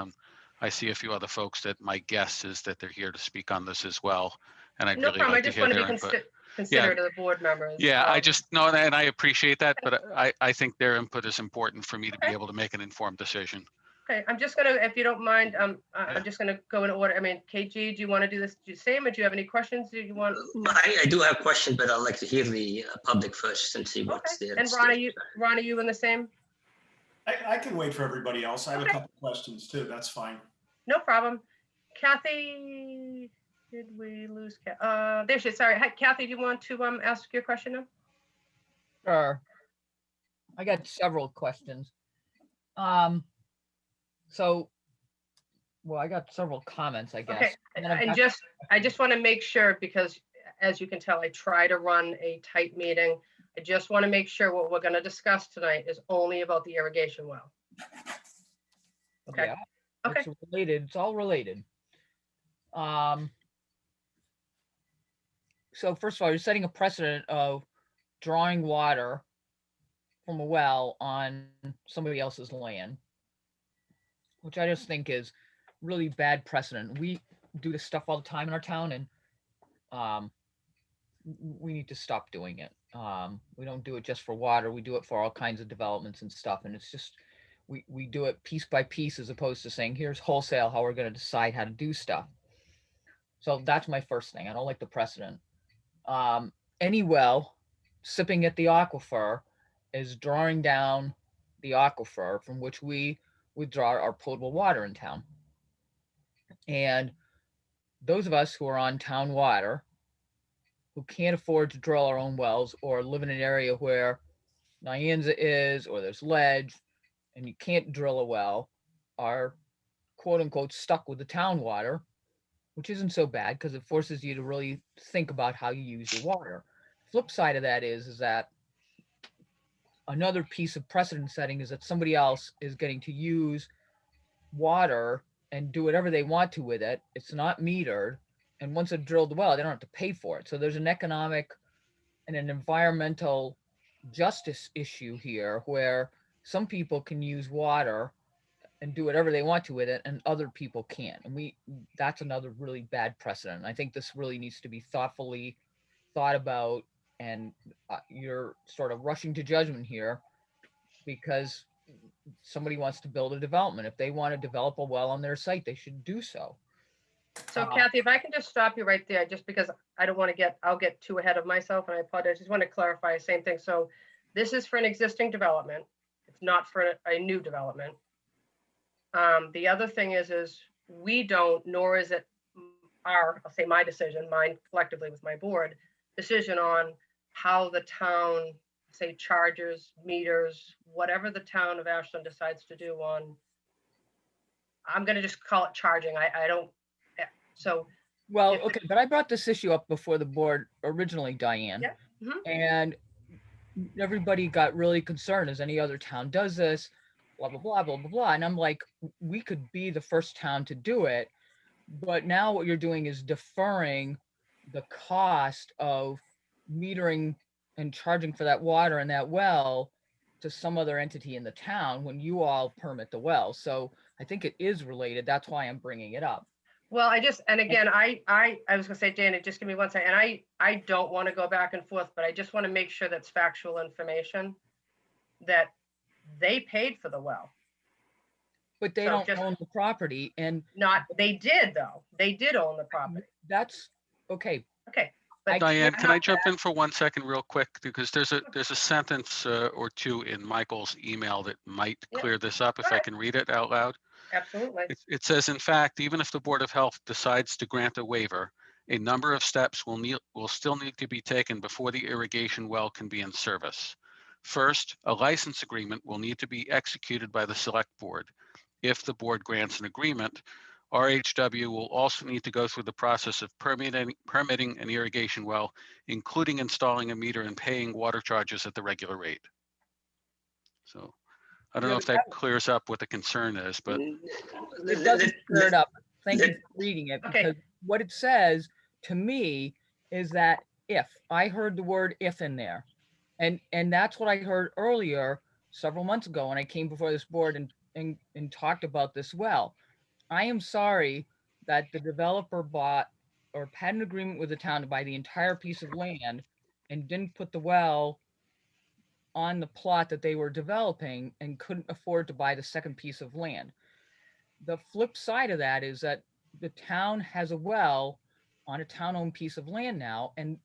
I see a few other folks that my guess is that they're here to speak on this as well. And I'd really like to hear their input. Consider to the board members. Yeah, I just know that, and I appreciate that, but I think their input is important for me to be able to make an informed decision. Okay, I'm just gonna, if you don't mind, I'm just gonna go in order. I mean, KG, do you want to do this the same, or do you have any questions? Do you want? I do have questions, but I'd like to hear the public first and see what's there. And Ron, are you in the same? I can wait for everybody else. I have a couple questions too. That's fine. No problem. Kathy, did we lose? There she is. Sorry. Hi, Kathy, do you want to ask your question now? Sure. I got several questions. So, well, I got several comments, I guess. Okay, and I just want to make sure, because as you can tell, I try to run a tight meeting. I just want to make sure what we're going to discuss tonight is only about the irrigation well. Okay. Yeah, okay. It's related. It's all related. So first of all, you're setting a precedent of drawing water from a well on somebody else's land, which I just think is really bad precedent. We do this stuff all the time in our town, and we need to stop doing it. We don't do it just for water. We do it for all kinds of developments and stuff. And it's just, we do it piece by piece, as opposed to saying, here's wholesale how we're going to decide how to do stuff. So that's my first thing. I don't like the precedent. Any well sipping at the aquifer is drawing down the aquifer from which we withdraw our potable water in town. And those of us who are on town water, who can't afford to drill our own wells, or live in an area where Nyanza is, or there's ledge, and you can't drill a well, are quote unquote stuck with the town water, which isn't so bad because it forces you to really think about how you use your water. Flip side of that is that another piece of precedent setting is that somebody else is getting to use water and do whatever they want to with it. It's not metered. And once they've drilled the well, they don't have to pay for it. So there's an economic and an environmental justice issue here, where some people can use water and do whatever they want to with it, and other people can't. And that's another really bad precedent. I think this really needs to be thoughtfully thought about, and you're sort of rushing to judgment here because somebody wants to build a development. If they want to develop a well on their site, they should do so. So Kathy, if I can just stop you right there, just because I don't want to I'll get too ahead of myself, and I apologize. I just want to clarify the same thing. So this is for an existing development. It's not for a new development. The other thing is we don't, nor is it I'll say my decision, mine collectively with my board, decision on how the town, say, charges, meters, whatever the town of Ashland decides to do on, I'm going to just call it charging. I don't, so. Well, okay, but I brought this issue up before the board originally, Diane. Yeah. Mm-hmm. And everybody got really concerned, as any other town does this, blah, blah, blah, blah, blah, blah. And I'm like, we could be the first town to do it. But now what you're doing is deferring the cost of metering and charging for that water in that well to some other entity in the town when you all permit the well. So I think it is related. That's why I'm bringing it up. Well, and again, I was gonna say, Dana, just give me one second. And I don't want to go back and forth, but I just want to make sure that's factual information, that they paid for the well. But they don't own the property, and they did though. They did own the property. That's okay. Okay. But Diane, can I jump in for 1 second real quick? Because there's a sentence or two in Michael's email that might clear this up if I can read it out loud. Absolutely. It says, in fact, even if the Board of Health decides to grant a waiver, a number of steps will still need to be taken before the irrigation well can be in service. First, a license agreement will need to be executed by the Select Board. If the board grants an agreement, RHW will also need to go through the process of permitting an irrigation well, including installing a meter and paying water charges at the regular rate. So I don't know if that clears up what the concern is, but it doesn't clear it up. Thank you for reading it, because what it says to me is that if, I heard the word if in there, and that's what I heard earlier several months ago when I came before this board and talked about this well. I am sorry that the developer bought or had an agreement with the town to buy the entire piece of land and didn't put the well on the plot that they were developing and couldn't afford to buy the second piece of land. The flip side of that is that the town has a well on a town-owned piece of land now. And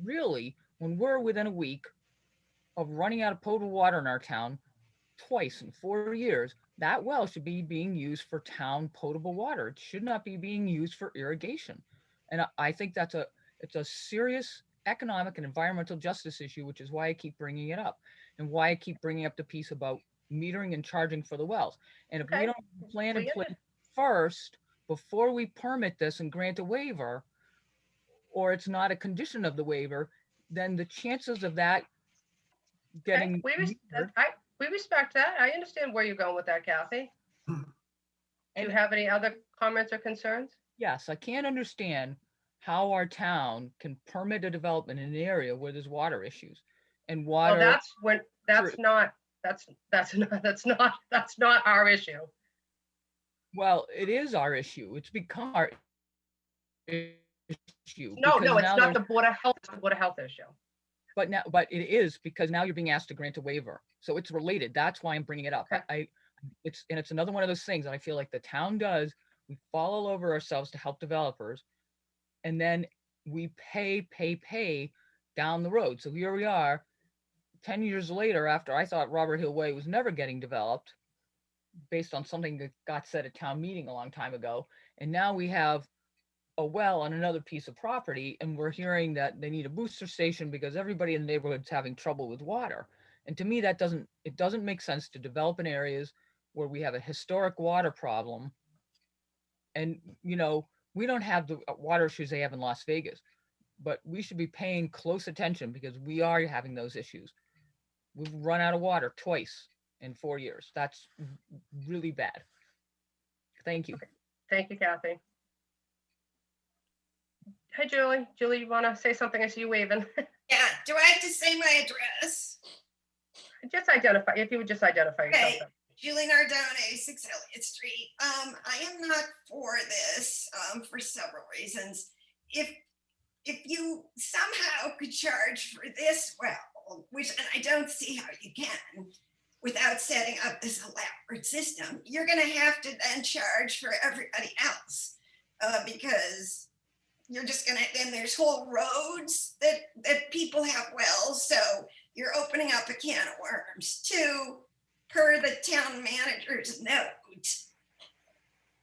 really, when we're within a week of running out of potable water in our town twice in 4 years, that well should be being used for town potable water. It should not be being used for irrigation. And I think it's a serious economic and environmental justice issue, which is why I keep bringing it up and why I keep bringing up the piece about metering and charging for the wells. And if we don't have a plan in place first, before we permit this and grant a waiver, or it's not a condition of the waiver, then the chances of that getting We respect that. I understand where you're going with that, Kathy. Do you have any other comments or concerns? Yes, I can't understand how our town can permit a development in an area where there's water issues and water. Well, that's not our issue. Well, it is our issue. It's become our issue. No, because it's now not the Board of Health, it's the Board of Health issue. But it is, because now you're being asked to grant a waiver. So it's related. That's why I'm bringing it up. It's another one of those things that I feel like the town does. We fall all over ourselves to help developers, and then we pay down the road. So here we are 10 years later, after I thought Robert Hill Way was never getting developed based on something that got said at town meeting a long time ago. And now we have a well on another piece of property, and we're hearing that they need a booster station because everybody in the neighborhood's having trouble with water. And to me, it doesn't make sense to develop in areas where we have a historic water problem. And, we don't have the water issues they have in Las Vegas, but we should be paying close attention because we are having those issues. We've run out of water twice in 4 years. That's really bad. Thank you. Okay. Thank you, Kathy. Hi, Julie. Julie, you want to say something? I see you waving. Yeah, do I have to say my address? Just identify, if you would just identify yourself. Okay, Julie Nardone, 6 Elliott Street. I am not for this for several reasons. If you somehow could charge for this well, which and I don't see how you can, without setting up this elaborate system, you're going to have to then charge for everybody else because you're just going to, then there's whole roads that people have wells. So you're opening up a can of worms. 2, per the town manager's note,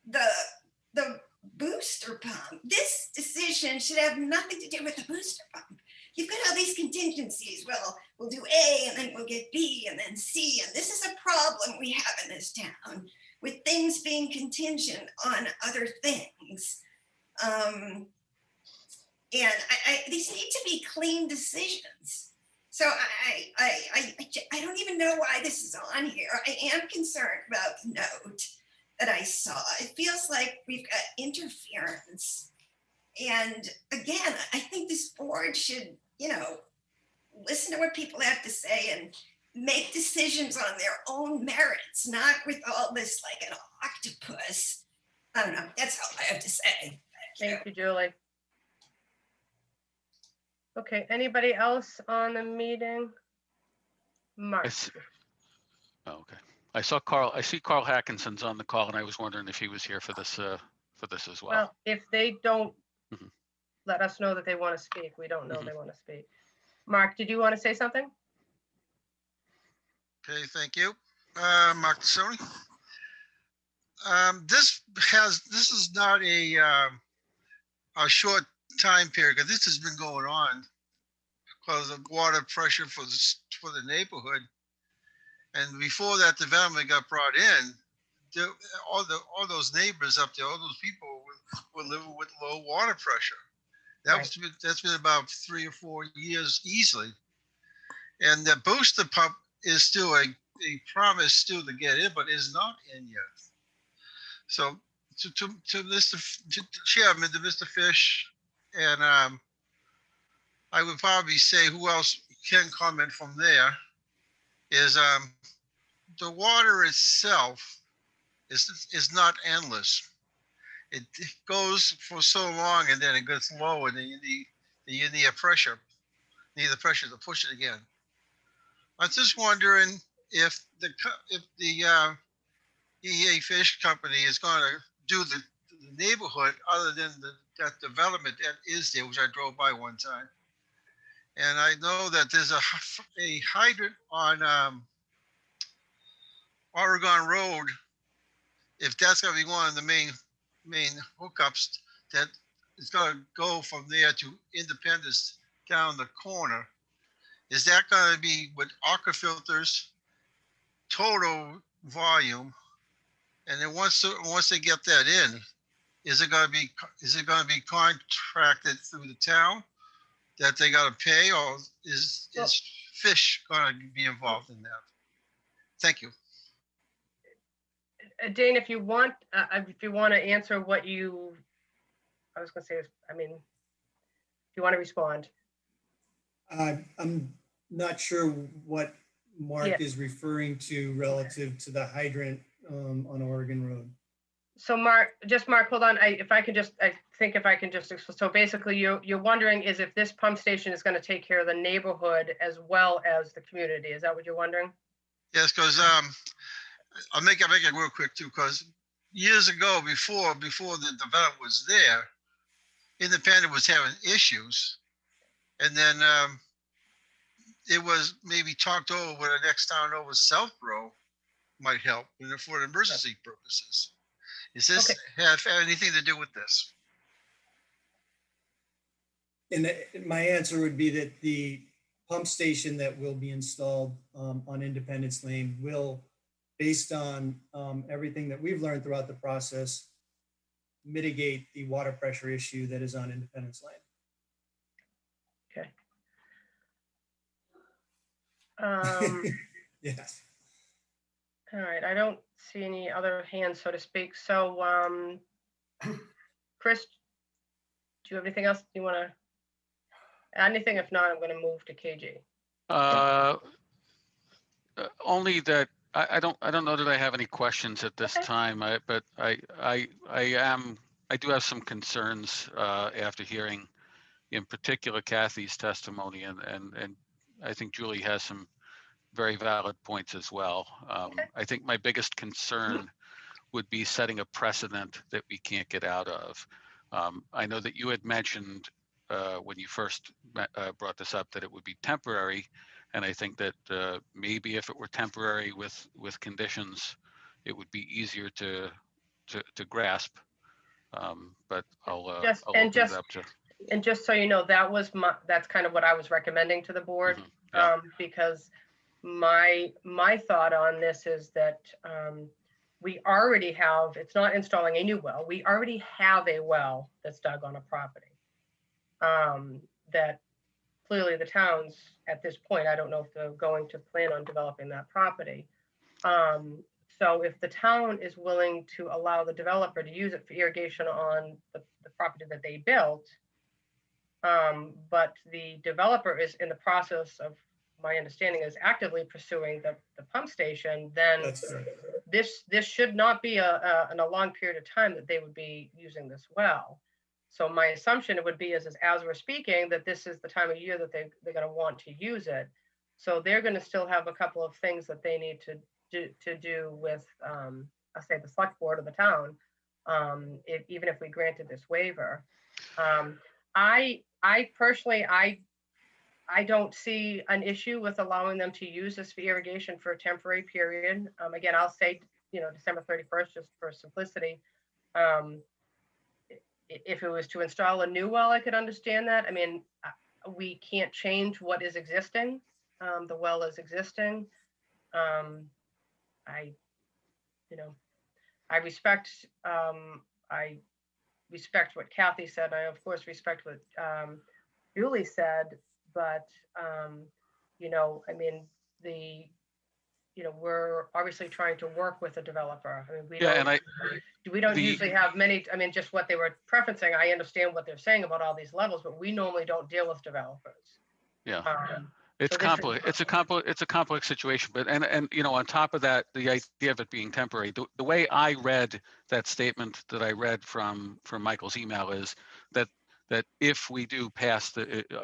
the booster pump, this decision should have nothing to do with the booster pump. You've got all these contingencies. Well, we'll do A and then we'll get B and then C. And this is a problem we have in this town with things being contingent on other things. And these need to be clean decisions. So I don't even know why this is on here. I am concerned about the note that I saw. It feels like we've got interference. And again, I think this board should, listen to what people have to say and make decisions on their own merits, not with all this like an octopus. I don't know. That's all I have to say. Thank you, Julie. Okay, anybody else on the meeting? Mark. Okay. I see Carl Hackinson's on the call, and I was wondering if he was here for this as well. Well, if they don't let us know that they want to speak, we don't know they want to speak. Mark, did you want to say something? Okay, thank you. Mark Sony. This is not a short time period, because this has been going on because of water pressure for the neighborhood. And before that development got brought in, all those neighbors up there, all those people were living with low water pressure. That's been about 3 or 4 years easily. And the booster pump is still a promise still to get in, but is not in yet. So to Chairman, to Mr. Fish, and I would probably say who else can comment from there is the water itself is not endless. It goes for so long and then it gets low and then you need pressure. You need the pressure to push it again. I'm just wondering if the EA Fish Company is gonna do the neighborhood other than that development that is there, which I drove by one time. And I know that there's a hydrant on Oregon Road. If that's gonna be one of the main hookups, that is gonna go from there to Independence down the corner. Is that gonna be with aqua filters, total volume? And then once they get that in, is it gonna be contracted through the town that they gotta pay, or is Fish gonna be involved in that? Thank you. Dane, if you want to answer what you, I was going to say, I mean, if you want to respond. I'm not sure what Mark is referring to relative to the hydrant on Oregon Road. So Mark, hold on. I think if I can just, so basically you're wondering is if this pump station is going to take care of the neighborhood as well as the community. Is that what you're wondering? Yes, because I'll make it real quick too, because years ago, before the development was there, Independent was having issues. And then it was maybe talked over where the next town over, Southborough, might help for emergency purposes. Does this have anything to do with this? And my answer would be that the pump station that will be installed on Independence Lane will, based on everything that we've learned throughout the process, mitigate the water pressure issue that is on Independence Lane. Okay. Yes. All right, I don't see any other hands, so to speak. So, Chris, do you have anything else you want to add? Anything? If not, I'm going to move to KG. Only that I don't know that I have any questions at this time. But I do have some concerns after hearing, in particular, Kathy's testimony, and I think Julie has some very valid points as well. I think my biggest concern would be setting a precedent that we can't get out of. I know that you had mentioned when you first brought this up that it would be temporary, and I think that maybe if it were temporary with conditions, it would be easier to grasp. But I'll open it up to. And just so you know, that's kind of what I was recommending to the board, because my thought on this is that we already have, it's not installing a new well, we already have a well that's dug on a property. That clearly the towns at this point, I don't know if they're going to plan on developing that property. So if the town is willing to allow the developer to use it for irrigation on the property that they built, but the developer is in the process of, my understanding is actively pursuing the pump station, then this should not be in a long period of time that they would be using this well. So my assumption it would be is as we're speaking, that this is the time of year that they're going to want to use it. So they're going to still have a couple of things that they need to do with, I'll say the select board of the town, even if we granted this waiver. I personally, I don't see an issue with allowing them to use this for irrigation for a temporary period. Again, I'll say, December 31st, just for simplicity. If it was to install a new well, I could understand that. I mean, we can't change what is existing. The well is existing. I respect what Kathy said. I of course respect what Julie said, but I mean, we're obviously trying to work with a developer. I mean, we don't usually have many. I mean, just what they were preferencing. I understand what they're saying about all these levels, but we normally don't deal with developers. Yeah. It's complex. It's a complex situation, but and on top of that, the idea of it being temporary, the way I read that statement that I read from Michael's email is that if we do pass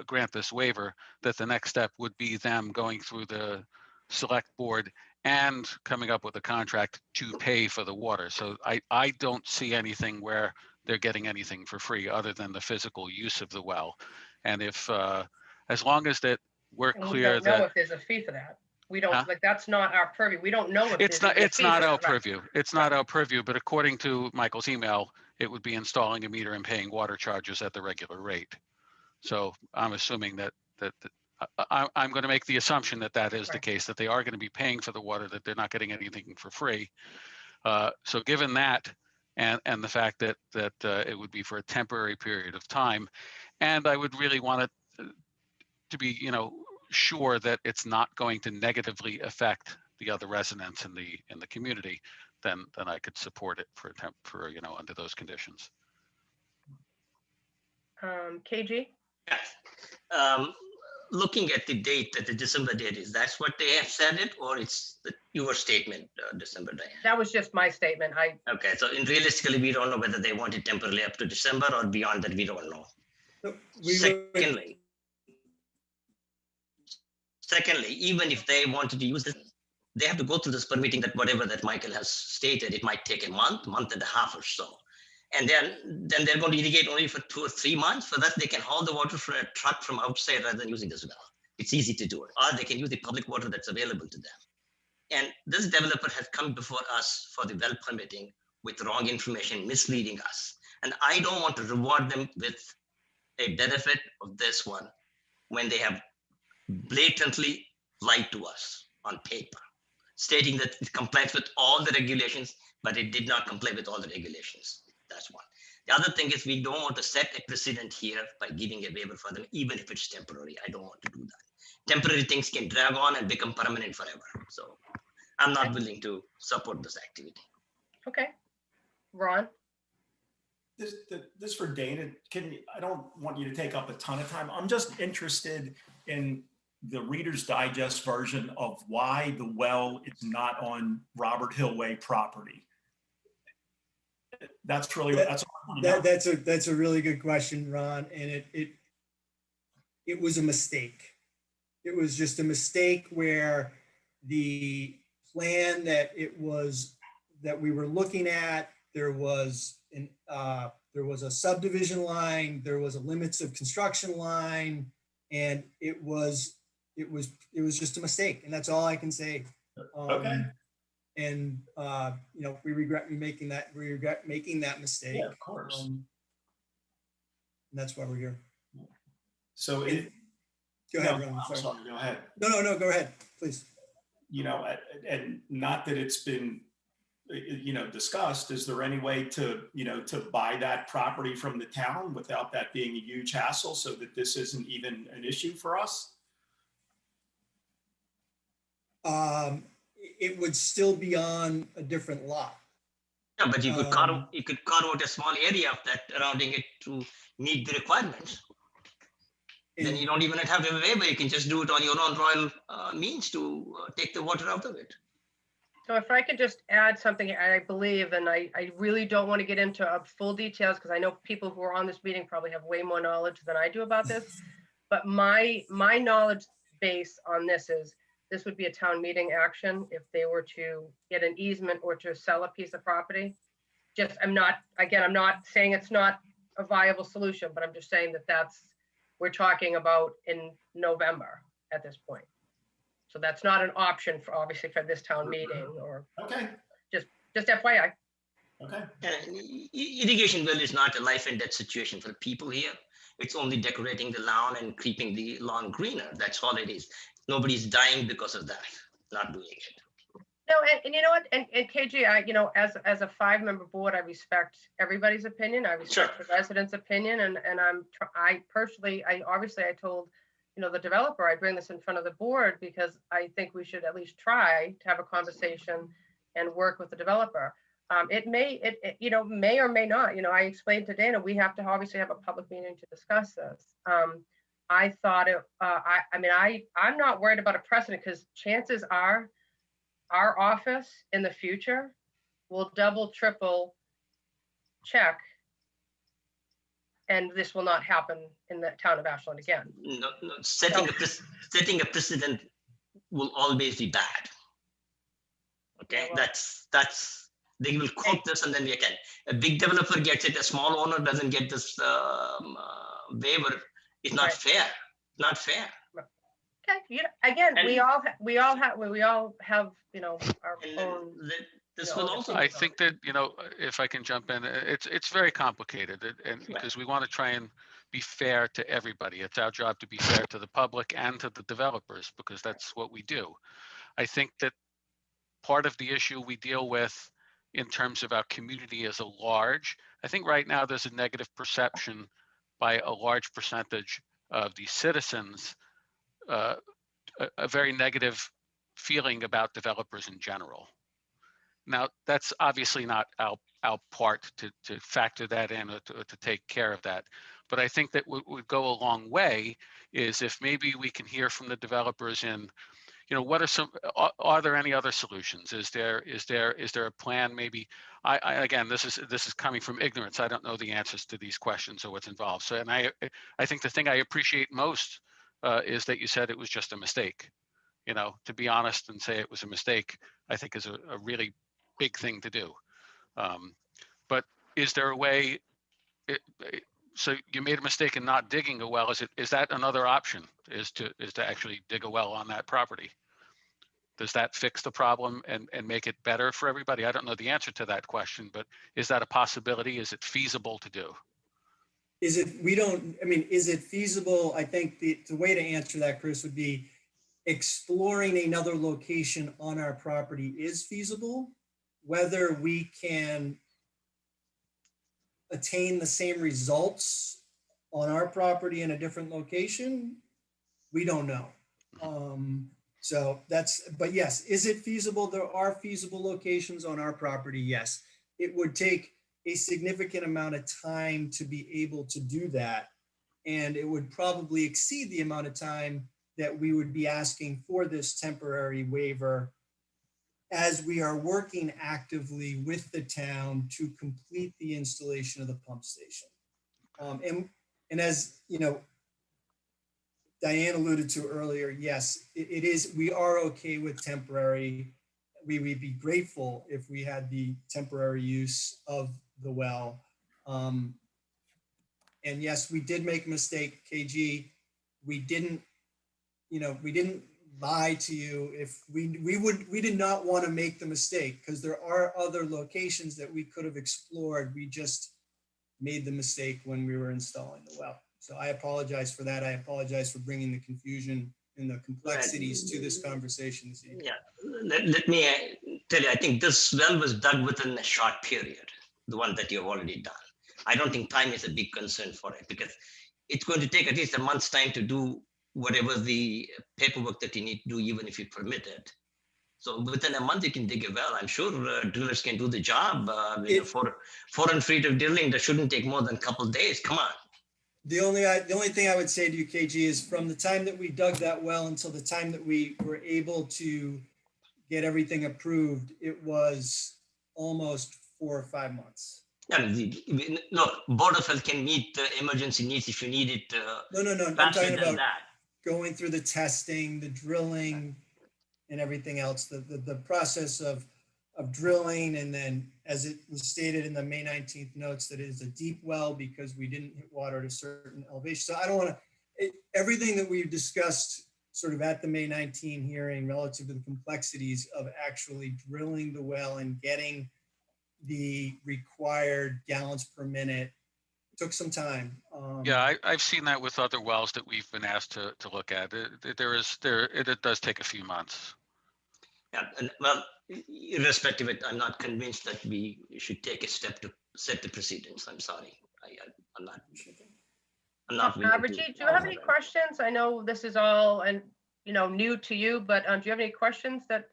grant this waiver, that the next step would be them going through the select board and coming up with a contract to pay for the water. So I don't see anything where they're getting anything for free other than the physical use of the well. And if, as long as that we're And we clear don't know that if there's a fee for that. We don't, Huh? like, that's not our purview. We don't know if it's there's not, even a it's fee not for our that, right? purview. It's not our purview, but according to Michael's email, it would be installing a meter and paying water charges at the regular rate. So I'm assuming that I'm going to make the assumption that that is the Right. case, that they are going to be paying for the water, that they're not getting anything for free. So given that, and the fact that it would be for a temporary period of time, and I would really want it to be, sure that it's not going to negatively affect the other residents in the community, then I could support it for under those conditions. KG? Looking at the date, that the December date is, that's what they have said it, or it's your statement, December, Diane? That was just my statement. Okay, so realistically, we don't know whether they want it temporarily up to December or beyond that, we don't know. Secondly, even if they wanted to use it, they have to go through this permitting, that whatever that Michael has stated, it might take a month and a half or so. And then they're going to irrigate only for 2 or 3 months. For that, they can haul the water for a truck from outside rather than using this well. It's easy to do it. Or they can use the public water that's available to them. And this developer has come before us for the well permitting with wrong information, misleading us. And I don't want to reward them with a benefit of this one when they have blatantly lied to us on paper, stating that it complies with all the regulations, but it did not comply with all the regulations. That's one. The other thing is, we don't want to set a precedent here by giving a waiver for them, even if it's temporary. I don't want to do that. Temporary things can drag on and become permanent forever. So I'm not willing to support this activity. Okay. Ron? This for Dana. I don't want you to take up a ton of time. I'm just interested in the Reader's Digest version of why the well is not on Robert Hill Way property. That's really that's a really good question, Ron. And it was a mistake. It was just a mistake where the plan that we were looking at, there was a subdivision line, there was a limits of construction line, and it was just a mistake, and that's all I can say. Okay. And we regret making that mistake. Yeah, of course. And that's why we're here. So go ahead, Ron. I'm sorry, go ahead. No, go ahead, please. And not that it's been discussed, is there any way to buy that property from the town without that being a huge hassle, so that this isn't even an issue for us? It would still be on a different lot. Yeah, but you could carve out a small area of that surrounding it to meet the requirements. Then you don't even have to have a waiver. You can just do it on your own royal means to take the water out of it. So if I could just add something, I believe, and I really don't want to get into full details because I know people who are on this meeting probably have way more knowledge than I do about this. But my knowledge base on this is, this would be a town meeting action if they were to get an easement or to sell a piece of property. I'm not saying it's not a viable solution, but I'm just saying that we're talking about in November at this point. So that's not an option for, obviously, for this town meeting, or okay. Just FYI. Okay. Irrigation well is not a life and death situation for people here. It's only decorating the lawn and keeping the lawn greener. That's all it is. Nobody's dying because of that, not doing it. No, and you know what, and KG, as a 5-member board, I respect everybody's opinion. I respect the residents' opinion, and I personally, I told the developer I'd bring this in front of the board because I think we should at least try to have a conversation and work with the developer. It may or may not. I explained to Dana, we have to obviously have a public meeting to discuss this. I thought I'm not worried about a precedent because chances are our office in the future will double, triple check, and this will not happen in the town of Ashland again. No, setting a precedent will always be bad. Okay, they will quote this and then we can. A big developer gets it, a small owner doesn't get this waiver. It's not fair. Not fair. Okay, again, And- we all have, you know, our own. This you will know, also. I think that, you know, if I can jump in, it's very complicated and because we want to try and be fair to everybody. It's our job to be fair to the public and to the developers because that's what we do. I think that part of the issue we deal with in terms of our community as a large, I think right now there's a negative perception by a large percentage of the citizens, a very negative feeling about developers in general. Now, that's obviously not our part to factor that in or to take care of that. But I think that what would go a long way is if maybe we can hear from the developers in, you know, what are there any other solutions? Is there a plan? Maybe again, this is coming from ignorance. I don't know the answers to these questions or what's involved. So, and I think the thing I appreciate most is that you said it was just a mistake. You know, to be honest and say it was a mistake, I think is a really big thing to do. But is there a way? So you made a mistake in not digging a well. Is that another option? Is to actually dig a well on that property? Does that fix the problem and make it better for everybody? I don't know the answer to that question, but is that a possibility? Is it feasible to do? Is it feasible? I think the way to answer that, Chris, would be exploring another location on our property is feasible. Whether we can attain the same results on our property in a different location, we don't know. But yes, is it feasible? There are feasible locations on our property, yes. It would take a significant amount of time to be able to do that. And it would probably exceed the amount of time that we would be asking for this temporary waiver as we are working actively with the town to complete the installation of the pump station. And as you know, Diane alluded to earlier, yes, it is, we are okay with temporary. We would be grateful if we had the temporary use of the well. And yes, we did make a mistake, KG. We didn't lie to you. If we did not want to make the mistake because there are other locations that we could have explored. We just made the mistake when we were installing the well. So I apologize for that. I apologize for bringing the confusion and the complexities to this conversation this evening. Yeah, let me tell you, I think this well was dug within a short period, the one that you've already done. I don't think time is a big concern for it because it's going to take at least a month's time to do whatever the paperwork that you need to do, even if you permit it. So within a month, you can dig a well. I'm sure drillers can do the job. For 400 feet of drilling, that shouldn't take more than a couple of days. Come on. The only thing I would say to you, KG, is from the time that we dug that well until the time that we were able to get everything approved, it was almost 4 or 5 months. Look, Board of Health can meet the emergency needs if you need it. No. I'm talking about going through the testing, the drilling, and everything else. The process of drilling, and then as it was stated in the May 19th notes, that it is a deep well because we didn't hit water at a certain elevation. So I don't want to, everything that we've discussed sort of at the May 19 hearing relative to the complexities of actually drilling the well and getting the required gallons per minute took some time. Yeah, I've seen that with other wells that we've been asked to look at. It does take a few months. Yeah, and well, irrespective of it, I'm not convinced that we should take a step to set the precedents. I'm sorry. I'm not. Rajiv, do you have any questions? I know this is all new to you, but do you have any questions that?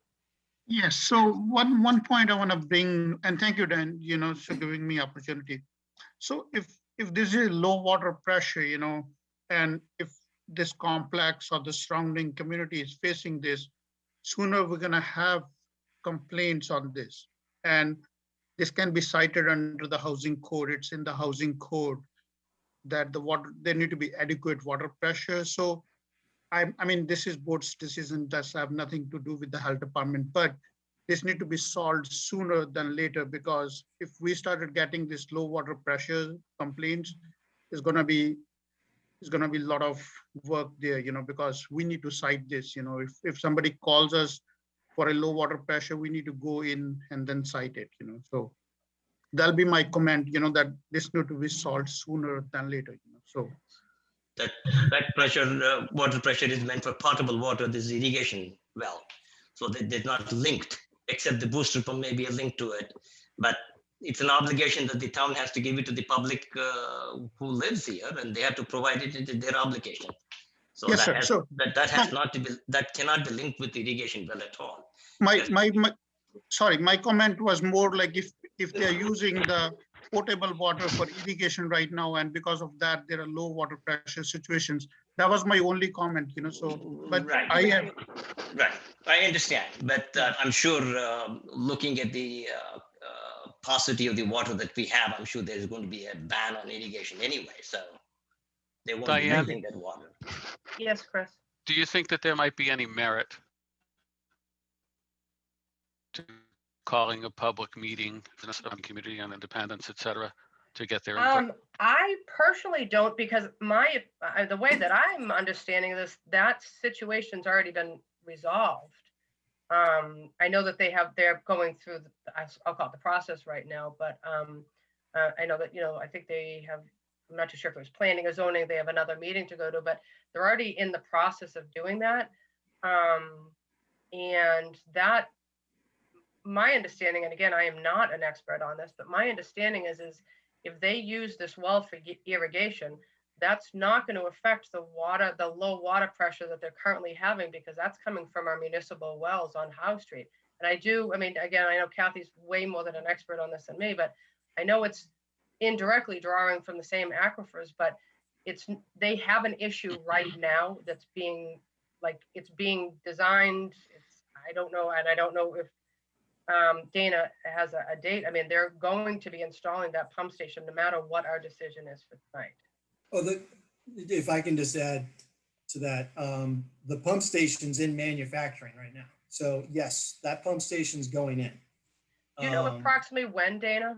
Yes. So one point I want to bring, and thank you, Dan, for giving me opportunity. So if this is low water pressure, and if this complex or the surrounding community is facing this, sooner we're going to have complaints on this. And this can be cited under the housing code. It's in the housing code that there need to be adequate water pressure. So I mean, this is board's decision. Does have nothing to do with the health department, but this need to be solved sooner than later, because if we started getting this low water pressure complaints, it's gonna be a lot of work there, because we need to cite this, if somebody calls us for a low water pressure, we need to go in and then cite it, so that'll be my comment, that this need to be solved sooner than later, so. That pressure, water pressure is meant for potable water. This is irrigation well, so they're not linked, except the booster pump may be a link to it. But it's an obligation that the town has to give it to the public who lives here, and they have to provide it. It's their obligation. So yes, that sir. that cannot be linked with irrigation well at all. My comment was more like if they're using the potable water for irrigation right now, and because of that there are low water pressure situations. That was my only comment, so but right. Right, I understand, but I'm sure looking at the paucity of the water that we have, I'm sure there's going to be a ban on irrigation anyway, so they won't be Diane? using that water. Yes, Chris. Do you think that there might be any merit to calling a public meeting on community on independence, et cetera, to get their input? I personally don't, because the way that I'm understanding this, that situation's already been resolved. I know that they're going through I'll call it the process right now, but I know that, I think they have, I'm not too sure if it was planning or zoning, they have another meeting to go to, but they're already in the process of doing that. And that, my understanding, and again, I am not an expert on this, but my understanding is if they use this well for irrigation, that's not going to affect the low water pressure that they're currently having, because that's coming from our municipal wells on Howe Street. And again, I know Kathy's way more than an expert on this than me, but I know it's indirectly drawing from the same aquifers, but they have an issue right now that's being designed. I don't know, and I don't know if Dana has a date. I mean, they're going to be installing that pump station no matter what our decision is for tonight. Oh, if I can just add to that, the pump station's in manufacturing right now. So yes, that pump station's going in. Do you know approximately when, Dana?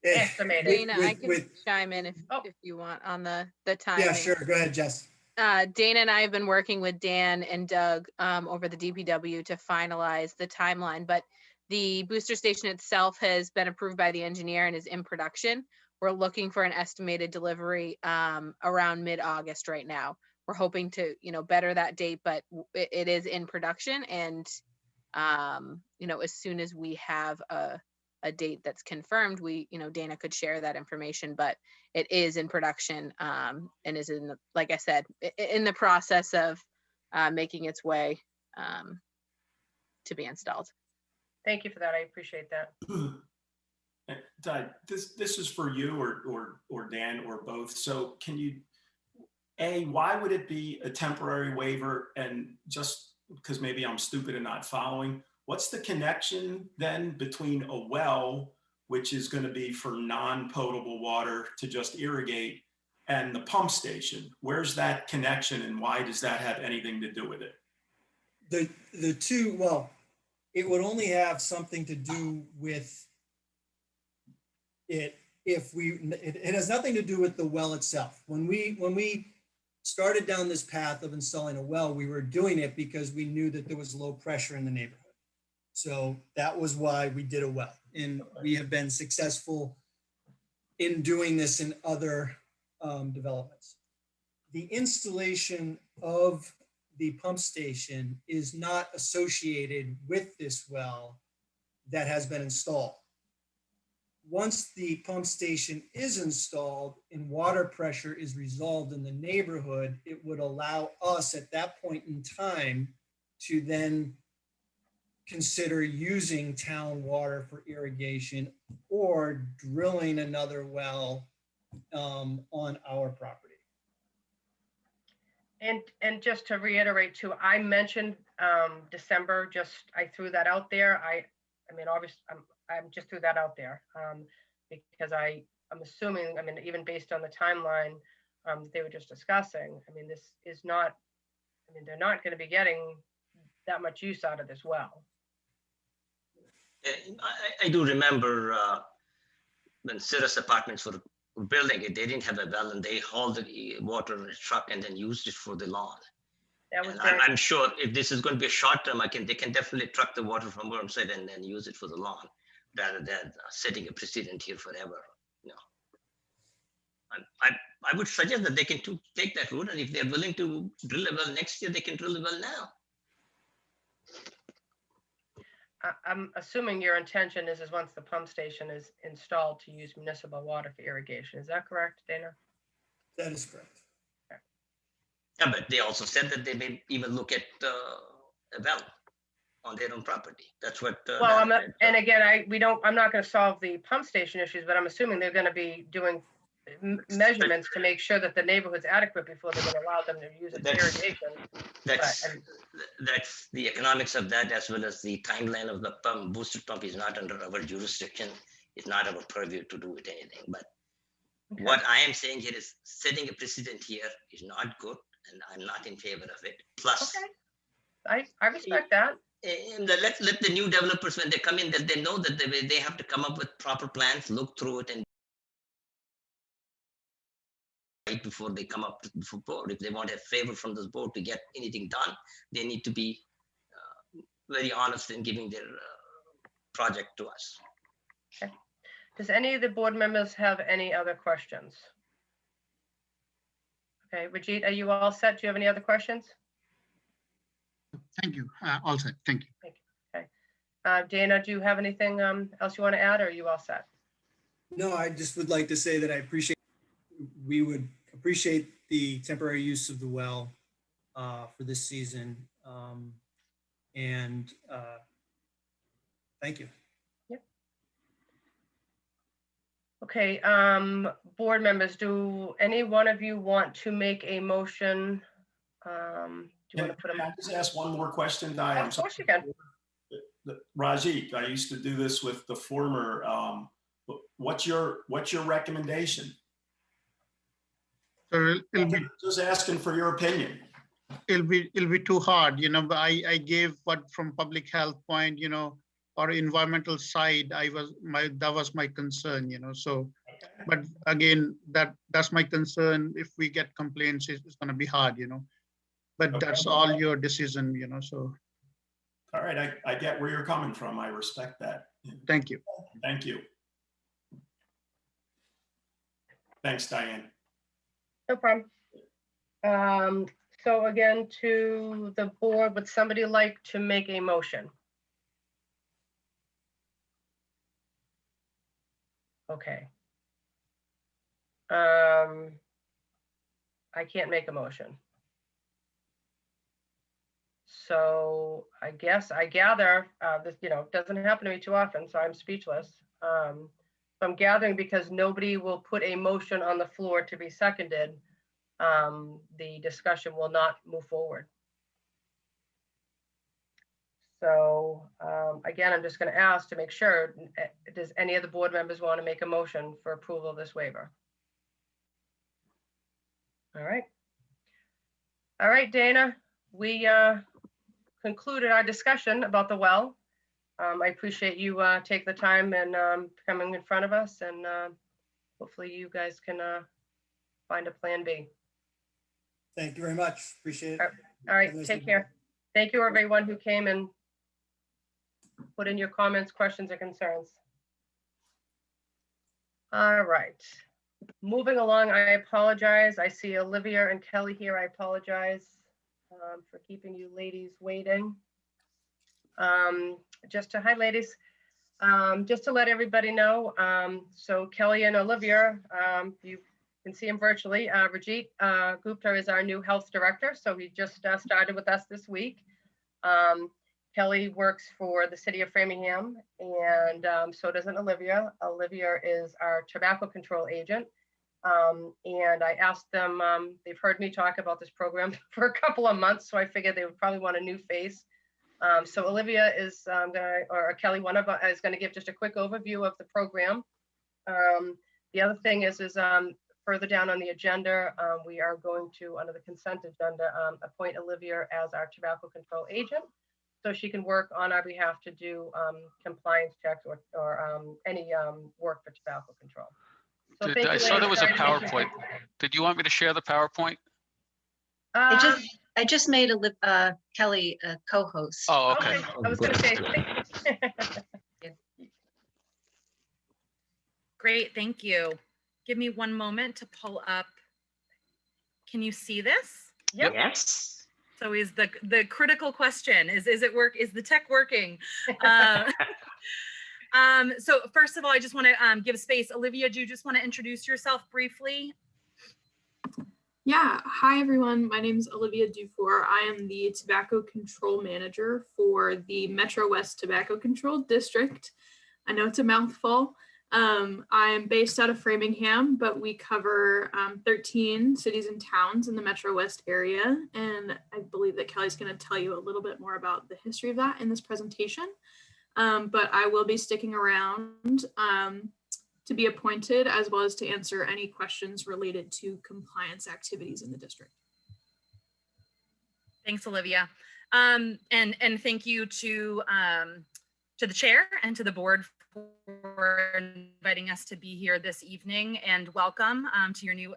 Estimated. Dana, I can chime in if you want on the timing. Yeah, sure. Go ahead, Jess. Dana and I have been working with Dan and Doug over the DPW to finalize the timeline, but the booster station itself has been approved by the engineer and is in production. We're looking for an estimated delivery around mid-August right now. We're hoping to, better that date, but it is in production. And, as soon as we have a date that's confirmed, Dana could share that information, but it is in production and is like I said, in the process of making its way to be installed. Thank you for that. I appreciate that. This is for you or Dan or both. So can you, why would it be a temporary waiver? And just because maybe I'm stupid and not following, what's the connection then between a well, which is going to be for non-potable water to just irrigate, and the pump station? Where's that connection, and why does that have anything to do with it? The two, well, it would only have something to do with it if it has nothing to do with the well itself. When we started down this path of installing a well, we were doing it because we knew that there was low pressure in the neighborhood. So that was why we did a well. And we have been successful in doing this in other developments. The installation of the pump station is not associated with this well that has been installed. Once the pump station is installed and water pressure is resolved in the neighborhood, it would allow us at that point in time to then consider using town water for irrigation or drilling another well on our property. And just to reiterate too, I mentioned December, I threw that out there. I mean, obviously, I'm just threw that out there because I'm assuming, even based on the timeline they were just discussing, this is not, they're not going to be getting that much use out of this well. I do remember when Cirrus Apartments were building it, they didn't have a well and they hauled the water in a truck and then used it for the lawn. That was And very, I'm sure if this is going to be a short term, they can definitely truck the water from Wormside and then use it for the lawn rather than setting a precedent here forever. You know, I would suggest that they can take that route, and if they're willing to drill a well next year, they can drill a well now. I'm assuming your intention is once the pump station is installed to use municipal water for irrigation. Is that correct, Dana? That is correct. Yeah, but they also said that they may even look at a well on their own property. That's what. Well, I'm not, and again, I'm not going to solve the pump station issues, but I'm assuming they're going to be doing measurements to make sure that the neighborhood's adequate before they're going to allow them to use it for irrigation. That's the economics of that, as well as the timeline of the pump. Booster pump is not under our jurisdiction. It's not our purview to do with anything. But what I am saying here is setting a precedent here is not good, and I'm not in favor of it. Plus, I respect that. And let the new developers, when they come in, that they know that they have to come up with proper plans, look through it, and before they come up to the board. If they want a favor from this board to get anything done, they need to be very honest in giving their project to us. Okay. Does any of the board members have any other questions? Okay, Rajit, are you all set? Do you have any other questions? Thank you. All set. Thank you. Thank you. Okay. Dana, do you have anything else you want to add, or are you all set? No, I just would like to say that we would appreciate the temporary use of the well for this season. And thank you. Yep. Okay, board members, do any one of you want to make a motion? Do you want to put Can I just ask one more question, Diane? Of course you can. Rajit, I used to do this with the former. What's your recommendation? So it'll be just asking for your opinion. It'll be too hard, you know. But I gave what from public health point, you know, or environmental side. That was my concern, you know. So, but again, that's my concern. If we get complaints, it's going to be hard, you know. But that's all your decision, you know. So. All right, I get where you're coming from. I respect that. Thank you. Thank you. Thanks, Diane. No problem. So again, to the board, would somebody like to make a motion? Okay. I can't make a motion. So I guess I gather this, you know, doesn't happen to me too often, so I'm speechless. So I'm gathering because nobody will put a motion on the floor to be seconded. The discussion will not move forward. So again, I'm just going to ask to make sure, does any of the board members want to make a motion for approval of this waiver? All right. All right, Dana, we concluded our discussion about the well. I appreciate you take the time and coming in front of us, and hopefully you guys can find a plan B. Thank you very much. Appreciate it. All right, take care. Thank you, everyone who came and put in your comments, questions, or concerns. All right, moving along, I apologize. I see Olivia and Kelly here. I apologize for keeping you ladies waiting. Just to, hi ladies, just to let everybody know, so Kelly and Olivia, you can see him virtually. Rajit Gupta is our new health director, so he just started with us this week. Kelly works for the city of Framingham, and so does Olivia. Olivia is our tobacco control agent. And I asked them, they've heard me talk about this program for a couple of months, so I figured they would probably want a new face. So Olivia is or Kelly, one of us, is going to give just a quick overview of the program. The other thing is further down on the agenda, we are going to, under the consent agenda, appoint Olivia as our tobacco control agent. so she can work on our behalf to do compliance checks or any work for tobacco control. So thank I you, saw ladies. there was a Sorry to make you PowerPoint. Did you want me to share the PowerPoint? I just made Kelly a co-host. Oh, okay. I was going to say. Great, thank you. Give me one moment to pull up. Can you see this? Yep. Yes. So is the critical question, is it work? Is the tech working? So first of all, I just want to give space. Olivia, do you just want to introduce yourself briefly? Yeah, hi everyone. My name is Olivia Dufour. I am the Tobacco Control Manager for the Metro West Tobacco Control District. I know it's a mouthful. I'm based out of Framingham, but we cover 13 cities and towns in the Metro West area. And I believe that Kelly's going to tell you a little bit more about the history of that in this presentation. But I will be sticking around to be appointed, as well as to answer any questions related to compliance activities in the district. Thanks, Olivia. And thank you to the chair and to the board for inviting us to be here this evening, and welcome to your new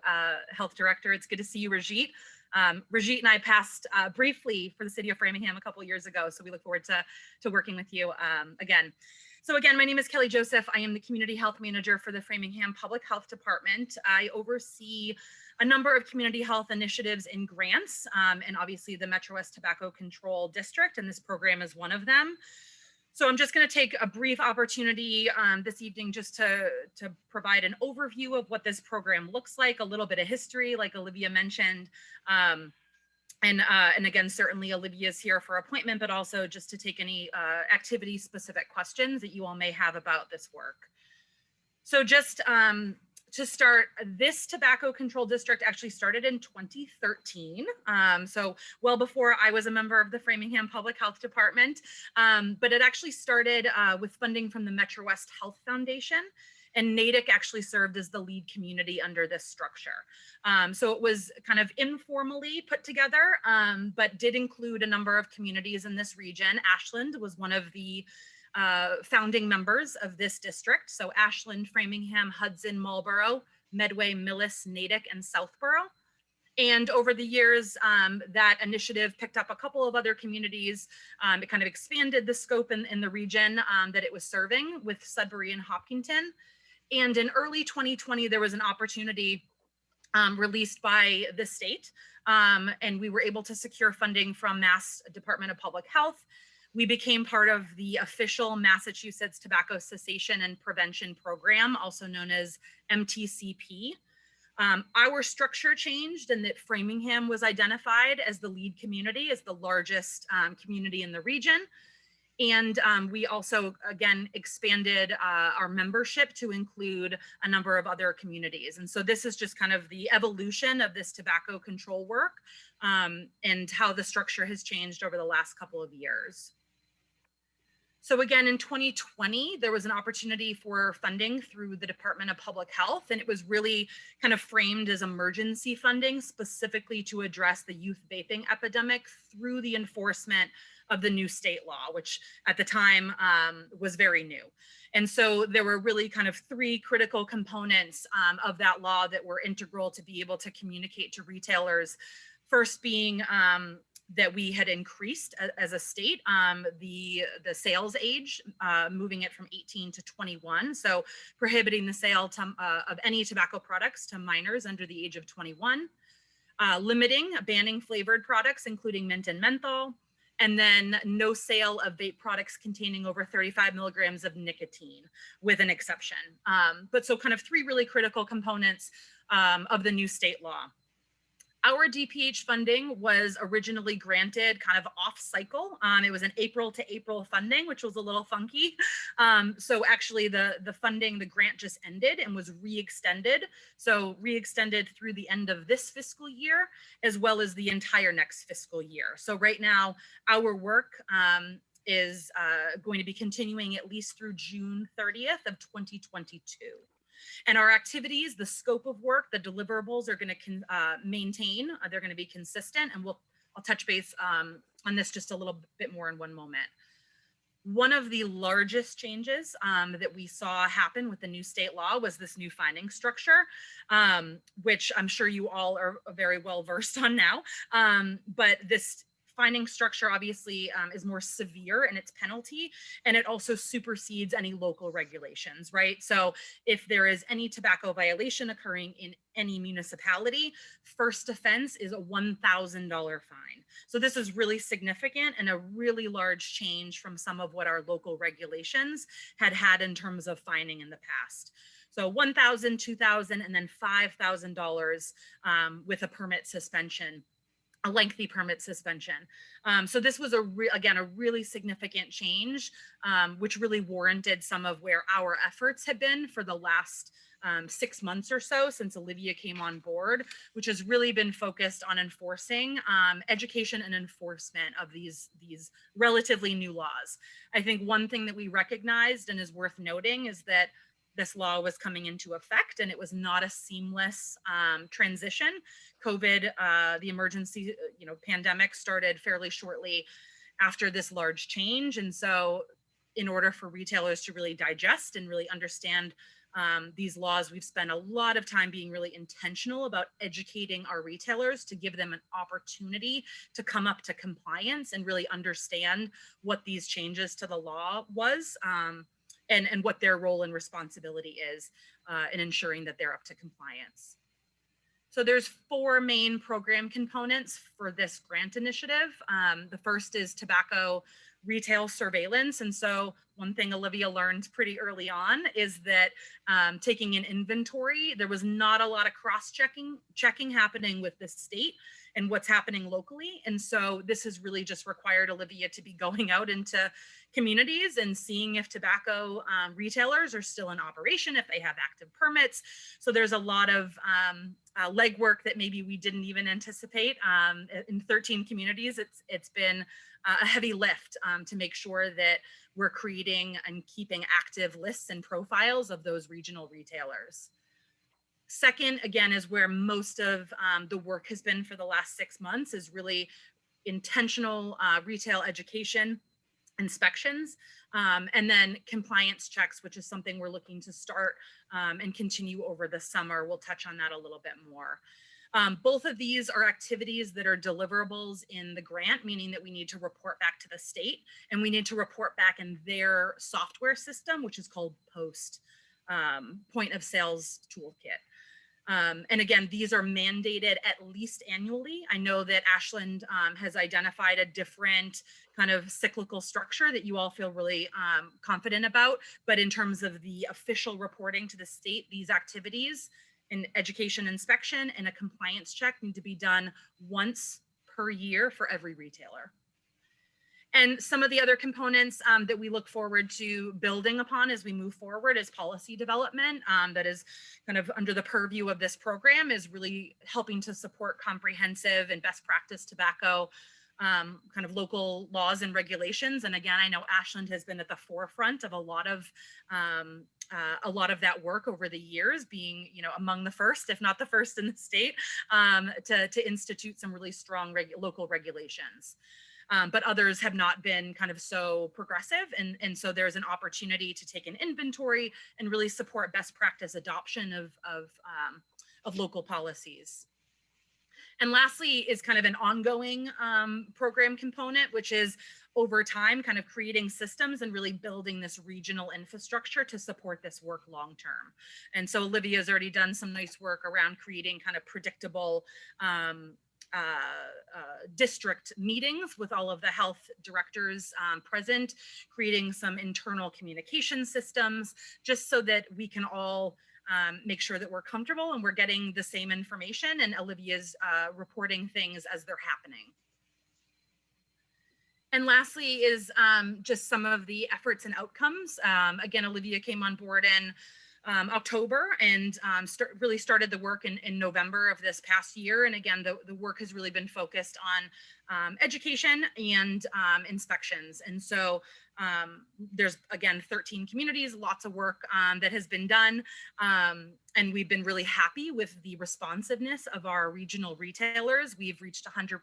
health director. It's good to see you, Rajit. Rajit and I passed briefly for the city of Framingham a couple of years ago, so we look forward to working with you again. So again, my name is Kelly Joseph. I am the Community Health Manager for the Framingham Public Health Department. I oversee a number of community health initiatives and grants, and obviously the Metro West Tobacco Control District, and this program is one of them. So I'm just going to take a brief opportunity this evening just to provide an overview of what this program looks like, a little bit of history, like Olivia mentioned. And again, certainly Olivia's here for appointment, but also just to take any activity-specific questions that you all may have about this work. So just to start, this tobacco control district actually started in 2013. So well before I was a member of the Framingham Public Health Department, but it actually started with funding from the Metro West Health Foundation, and Natick actually served as the lead community under this structure. So it was kind of informally put together, but did include a number of communities in this region. Ashland was one of the founding members of this district. So Ashland, Framingham, Hudson, Marlborough, Medway, Millis, Natick, and Southborough. And over the years, that initiative picked up a couple of other communities. It kind of expanded the scope in the region that it was serving with Sudbury and Hopkinton. And in early 2020, there was an opportunity released by the state, and we were able to secure funding from Mass Department of Public Health. We became part of the official Massachusetts Tobacco Cessation and Prevention Program, also known as MTCP. Our structure changed, and that Framingham was identified as the lead community, as the largest community in the region. And we also, again, expanded our membership to include a number of other communities. And so this is just kind of the evolution of this tobacco control work and how the structure has changed over the last couple of years. So again, in 2020, there was an opportunity for funding through the Department of Public Health, and it was really kind of framed as emergency funding specifically to address the youth vaping epidemic through the enforcement of the new state law, which at the time was very new. And so there were really kind of three critical components of that law that were integral to be able to communicate to retailers. First being that we had increased as a state the sales age, moving it from 18 to 21. So prohibiting the sale of any tobacco products to minors under the age of 21, banning flavored products, including mint and menthol, and then no sale of vape products containing over 35 milligrams of nicotine, with an exception. But so kind of three really critical components of the new state law. Our DPH funding was originally granted kind of off cycle. It was an April to April funding, which was a little funky. So actually the funding, the grant just ended and was re-extended. So re-extended through the end of this fiscal year, as well as the entire next fiscal year. So right now our work is going to be continuing at least through June 30th of 2022. And our activities, the scope of work, the deliverables are going to maintain, they're going to be consistent, and we'll I'll touch base on this just a little bit more in one moment. One of the largest changes that we saw happen with the new state law was this new finding structure, which I'm sure you all are very well versed on now. But this finding structure obviously is more severe in its penalty, and it also supersedes any local regulations, right? So if there is any tobacco violation occurring in any municipality, first offense is a $1,000 fine. So this is really significant and a really large change from some of what our local regulations had in terms of fining in the past. So $1,000, $2,000, and then $5,000 with a permit suspension, a lengthy permit suspension. So this was again, a really significant change, which really warranted some of where our efforts have been for the last 6 months or so since Olivia came on board, which has really been focused on enforcing education and enforcement of these relatively new laws. I think one thing that we recognized and is worth noting is that this law was coming into effect and it was not a seamless transition. COVID, the emergency, pandemic started fairly shortly after this large change. And so in order for retailers to really digest and really understand these laws, we've spent a lot of time being really intentional about educating our retailers to give them an opportunity to come up to compliance and really understand what these changes to the law was. And what their role and responsibility is in ensuring that they're up to compliance. So there's 4 main program components for this grant initiative. The first is tobacco retail surveillance. And so one thing Olivia learned pretty early on is that taking an inventory, there was not a lot of checking happening with the state and what's happening locally. And so this has really just required Olivia to be going out into communities and seeing if tobacco retailers are still in operation, if they have active permits. So there's a lot of legwork that maybe we didn't even anticipate. In 13 communities, it's been a heavy lift to make sure that we're creating and keeping active lists and profiles of those regional retailers. Second, again, is where most of the work has been for the last 6 months, is really intentional retail education, inspections, and then compliance checks, which is something we're looking to start and continue over the summer. We'll touch on that a little bit more. Both of these are activities that are deliverables in the grant, meaning that we need to report back to the state and we need to report back in their software system, which is called POST, Point of Sales Toolkit. And again, these are mandated at least annually. I know that Ashland has identified a different kind of cyclical structure that you all feel really confident about. But in terms of the official reporting to the state, these activities, an education inspection and a compliance check, need to be done once per year for every retailer. And some of the other components that we look forward to building upon as we move forward is policy development that is kind of under the purview of this program, is really helping to support comprehensive and best practice tobacco kind of local laws and regulations. And again, I know Ashland has been at the forefront of a lot of that work over the years, being, among the first, if not the first in the state, to institute some really strong local regulations. But others have not been kind of so progressive. And so there's an opportunity to take an inventory and really support best practice adoption of local policies. And lastly is kind of an ongoing program component, which is over time kind of creating systems and really building this regional infrastructure to support this work long term. And so Olivia has already done some nice work around creating kind of predictable district meetings with all of the health directors present, creating some internal communication systems, just so that we can all make sure that we're comfortable and we're getting the same information, and Olivia's reporting things as they're happening. And lastly is just some of the efforts and outcomes. Again, Olivia came on board in October and really started the work in November of this past year. And again, the work has really been focused on education and inspections. And so there's, again, 13 communities, lots of work that has been done. And we've been really happy with the responsiveness of our regional retailers. We've reached 100%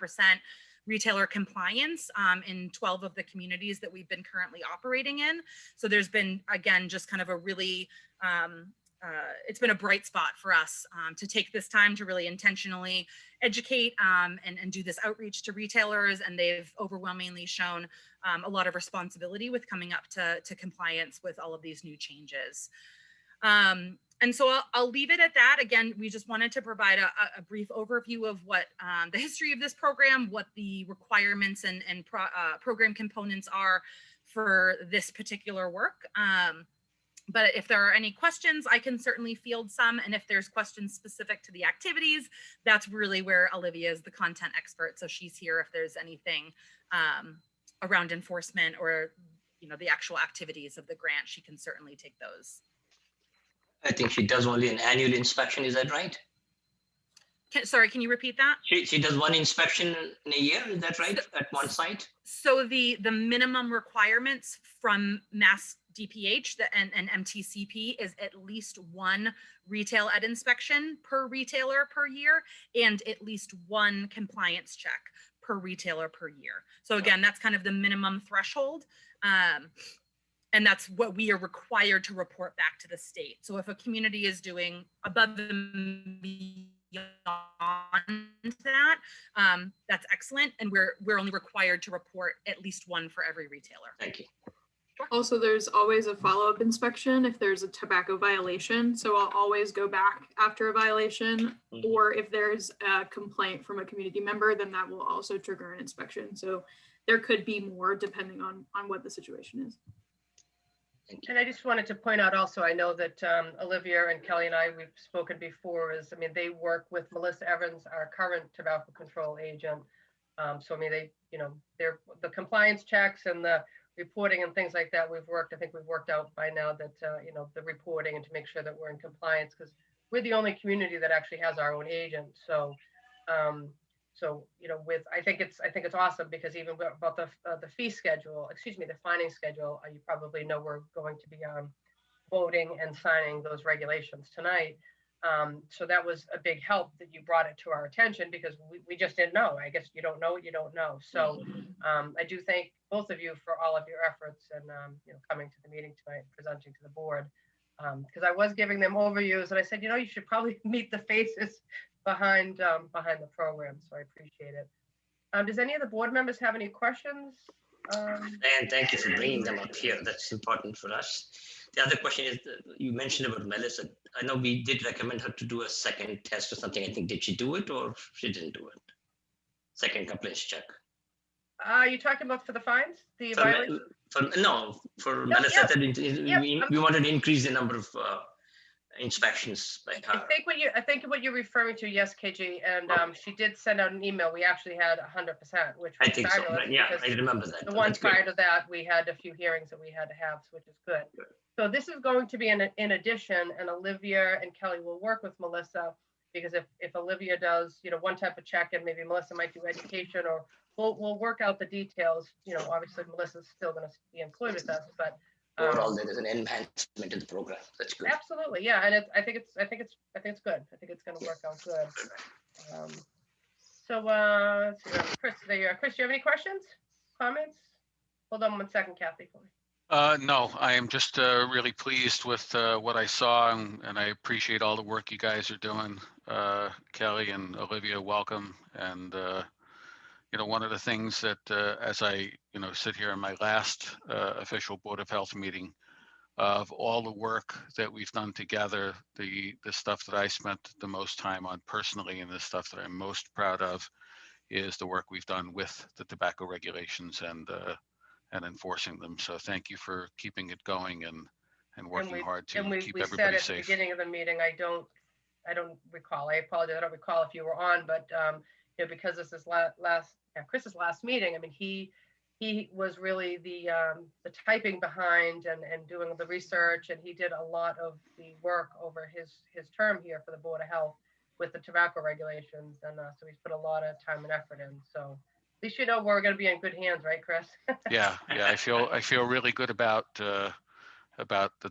retailer compliance in 12 of the communities that we've been currently operating in. So there's been, again, just kind of a really, it's been a bright spot for us to take this time to really intentionally educate and do this outreach to retailers. And they've overwhelmingly shown a lot of responsibility with coming up to compliance with all of these new changes. And so I'll leave it at that. Again, we just wanted to provide a brief overview of what the history of this program, what the requirements and program components are for this particular work. But if there are any questions, I can certainly field some. And if there's questions specific to the activities, that's really where Olivia is the content expert. So she's here if there's anything around enforcement or the actual activities of the grant, she can certainly take those. I think she does only an annual inspection, is that right? Sorry, can you repeat that? She does one inspection in a year, is that right, at one site? So the minimum requirements from Mass DPH and MTCP is at least one retail ed inspection per retailer per year and at least one compliance check per retailer per year. So again, that's kind of the minimum threshold. And that's what we are required to report back to the state. So if a community is doing above and beyond that, that's excellent. And we're only required to report at least one for every retailer. Thank you. Also, there's always a follow-up inspection if there's a tobacco violation. So I'll always go back after a violation, or if there's a complaint from a community member, then that will also trigger an inspection. So there could be more depending on what the situation is. And I just wanted to point out also, I know that Olivia and Kelly and we've spoken before, they work with Melissa Evans, our current tobacco control agent. So they're the compliance checks and the reporting and things like that I think we've worked out by now that, the reporting and to make sure that we're in compliance, because we're the only community that actually has our own agent. So, I think it's awesome because even about the fee schedule, the fining schedule, you probably know we're going to be voting and signing those regulations tonight. So that was a big help that you brought it to our attention because we just didn't know. I guess you don't know what you don't know. So I do thank both of you for all of your efforts and coming to the meeting tonight, presenting to the board. Because I was giving them overviews and I said, you should probably meet the faces behind the program. So I appreciate it. Does any of the board members have any questions? And thank you for bringing them up here. That's important for us. The other question is, you mentioned about Melissa. I know we did recommend her to do a second test or something. I think, did she do it or she didn't do it? Second compliance check. Are you talking about for the fines? The violation? For Melissa, we wanted to increase the number of inspections by her. I think what you're referring to, yes, KG, and she did send out an email. We actually had 100%, which was fabulous. So. Yeah, I remember that. The one prior to that, we had a few hearings that we had to have, which is good. So this is going to be in addition, and Olivia and Kelly will work with Melissa because if Olivia does, one type of check, and maybe Melissa might do education, or we'll work out the details. Obviously Melissa's still going to be employed with us, but. Overall, there is an enhancement in the program. That's good. Absolutely, yeah, and I think it's good. I think it's going to work out good. Let's see, Chris, do you have any questions, comments? Hold on one second, Kathy. No, I am just really pleased with what I saw, and I appreciate all the work you guys are doing. Kelly and Olivia, welcome. And one of the things that as I sit here in my last official Board of Health meeting, of all the work that we've done together, the stuff that I spent the most time on personally, and the stuff that I'm most proud of, is the work we've done with the tobacco regulations and enforcing them. So thank you for keeping it going and working hard to keep everybody safe. At the beginning of the meeting, I don't recall. I apologize. I don't recall if you were on, but because this is Chris's last meeting. I mean, he was really the typing behind and doing the research, and he did a lot of the work over his term here for the Board of Health with the tobacco regulations, and so he's put a lot of time and effort in. So at least we're going to be in good hands, right, Chris? Yeah, I feel really good about the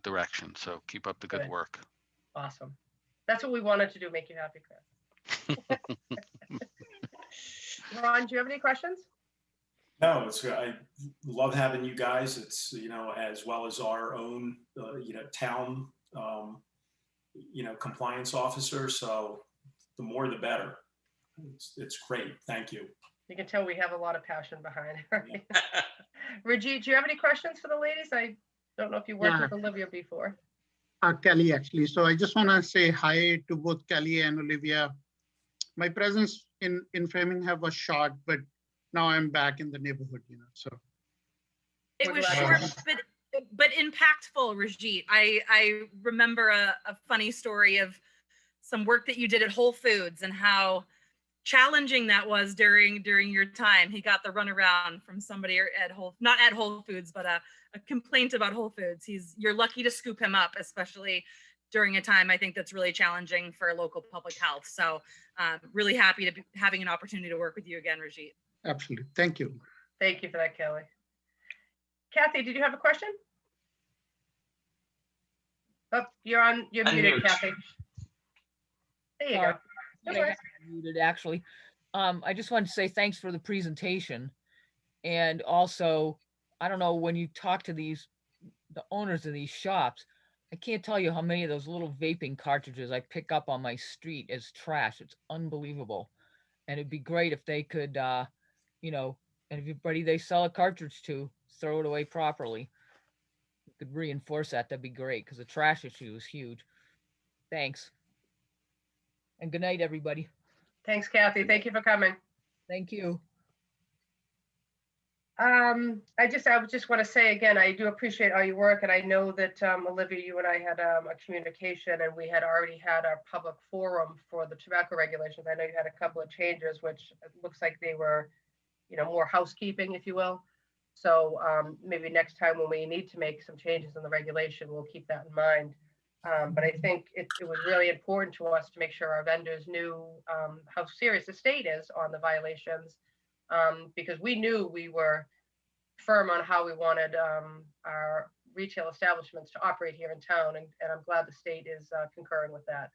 direction. So keep up the good work. Awesome. That's what we wanted to do, make you happy, Chris. Ron, do you have any questions? No, I love having you guys. It's, as well as our own, town, compliance officer. So the more the better. It's great. Thank you. You can tell we have a lot of passion behind it. Right? Rajit, do you have any questions for the ladies? I don't know if you worked with Olivia before. Kelly, actually. So I just want to say hi to both Kelly and Olivia. My presence in Framingham was short, but now I'm back in the neighborhood, so. It was short, but impactful, Rajit. I remember a funny story of some work that you did at Whole Foods and how challenging that was during your time. He got the runaround from somebody at not at Whole Foods, but a complaint about Whole Foods. You're lucky to scoop him up, especially during a time I think that's really challenging for local public health. So really happy to be having an opportunity to work with you again, Rajit. Absolutely. Thank you. Thank you for that, Kelly. Kathy, did you have a question? Oh, you're muted, Kathy. There you go. No worries. Muted, actually. I just wanted to say thanks for the presentation. And also, I don't know, when you talk to the owners of these shops, I can't tell you how many of those little vaping cartridges I pick up on my street as trash. It's unbelievable. And it'd be great if they could, and everybody they sell a cartridge to, throw it away properly. You could reinforce that. That'd be great because the trash issue is huge. Thanks. And good night, everybody. Thanks, Kathy. Thank you for coming. Thank you. I just want to say again, I do appreciate all your work, and I know that Olivia, you and I had a communication, and we had already had our public forum for the tobacco regulations. I know you had a couple of changes, which looks like they were, more housekeeping, if you will. So maybe next time when we need to make some changes in the regulation, we'll keep that in mind. But I think it was really important to us to make sure our vendors knew how serious the state is on the violations, because we knew we were firm on how we wanted our retail establishments to operate here in town, and I'm glad the state is concurring with that.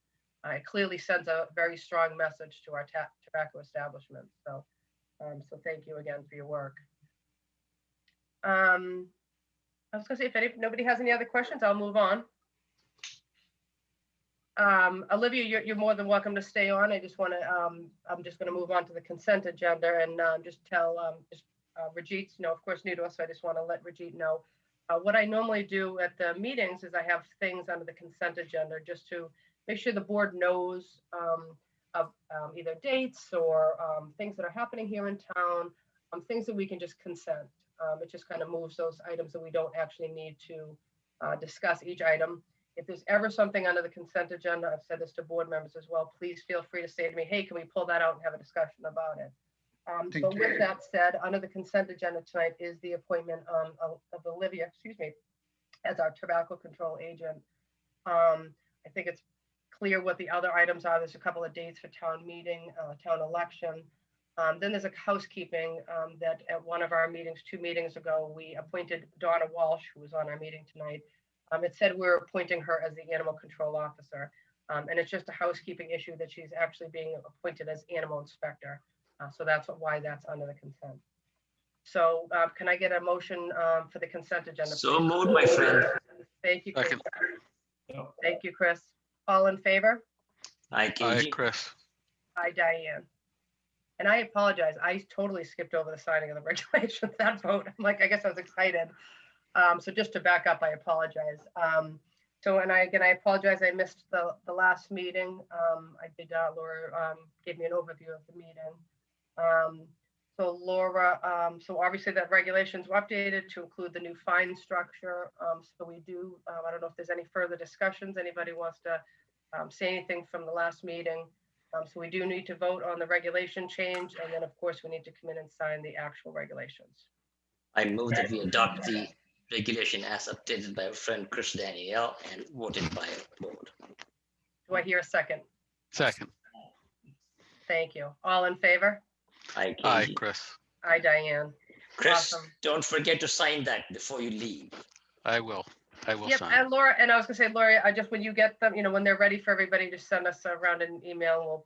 It clearly sends a very strong message to our tobacco establishments. So, so thank you again for your work. I was going to say, if nobody has any other questions, I'll move on. Olivia, you're more than welcome to stay on. I just want to, I'm just going to move on to the consent agenda and just tell Rajit, of course, new to us, so I just want to let Rajit know. What I normally do at the meetings is I have things under the consent agenda just to make sure the board knows of either dates or things that are happening here in town, things that we can just consent. It just kind of moves those items that we don't actually need to discuss each item. If there's ever something under the consent agenda, I've said this to board members as well, please feel free to say to me, hey, can we pull that out and have a discussion about it? But with that said, under the consent agenda tonight is the appointment of Olivia, as our tobacco control agent. I think it's clear what the other items are. There's a couple of dates for town meeting, town election. Then there's a housekeeping that at one of our meetings, 2 meetings ago, we appointed Donna Walsh, who was on our meeting tonight. It said we're appointing her as the animal control officer. And it's just a housekeeping issue that she's actually being appointed as animal inspector. So that's why that's under the consent. So can I get a motion for the consent agenda? So moved, my friend. Thank you, Chris. Thank you, Chris. All in favor? Aye, Chris. Aye, Diane. And I apologize. I totally skipped over the signing of the regulations, that vote. I'm like, I guess I was excited. So just to back up, I apologize. And I apologize. I missed the last meeting. I did, Laura gave me an overview of the meeting. So Laura, so obviously that regulations were updated to include the new fine structure. So we do, I don't know if there's any further discussions. Anybody wants to say anything from the last meeting? So we do need to vote on the regulation change. And then of course we need to come in and sign the actual regulations. I move that we adopt the regulation as updated by our friend Chris Danielle and voted by our board. Do I hear a second? Second. Thank you. All in favor? Aye, Aye, Chris. Aye, Diane. Chris, Awesome. don't forget to sign that before you leave. I will. Yep, sign. and Laura, and I was gonna say, Laura, I just, when you get them, when they're ready for everybody, just send us around an email.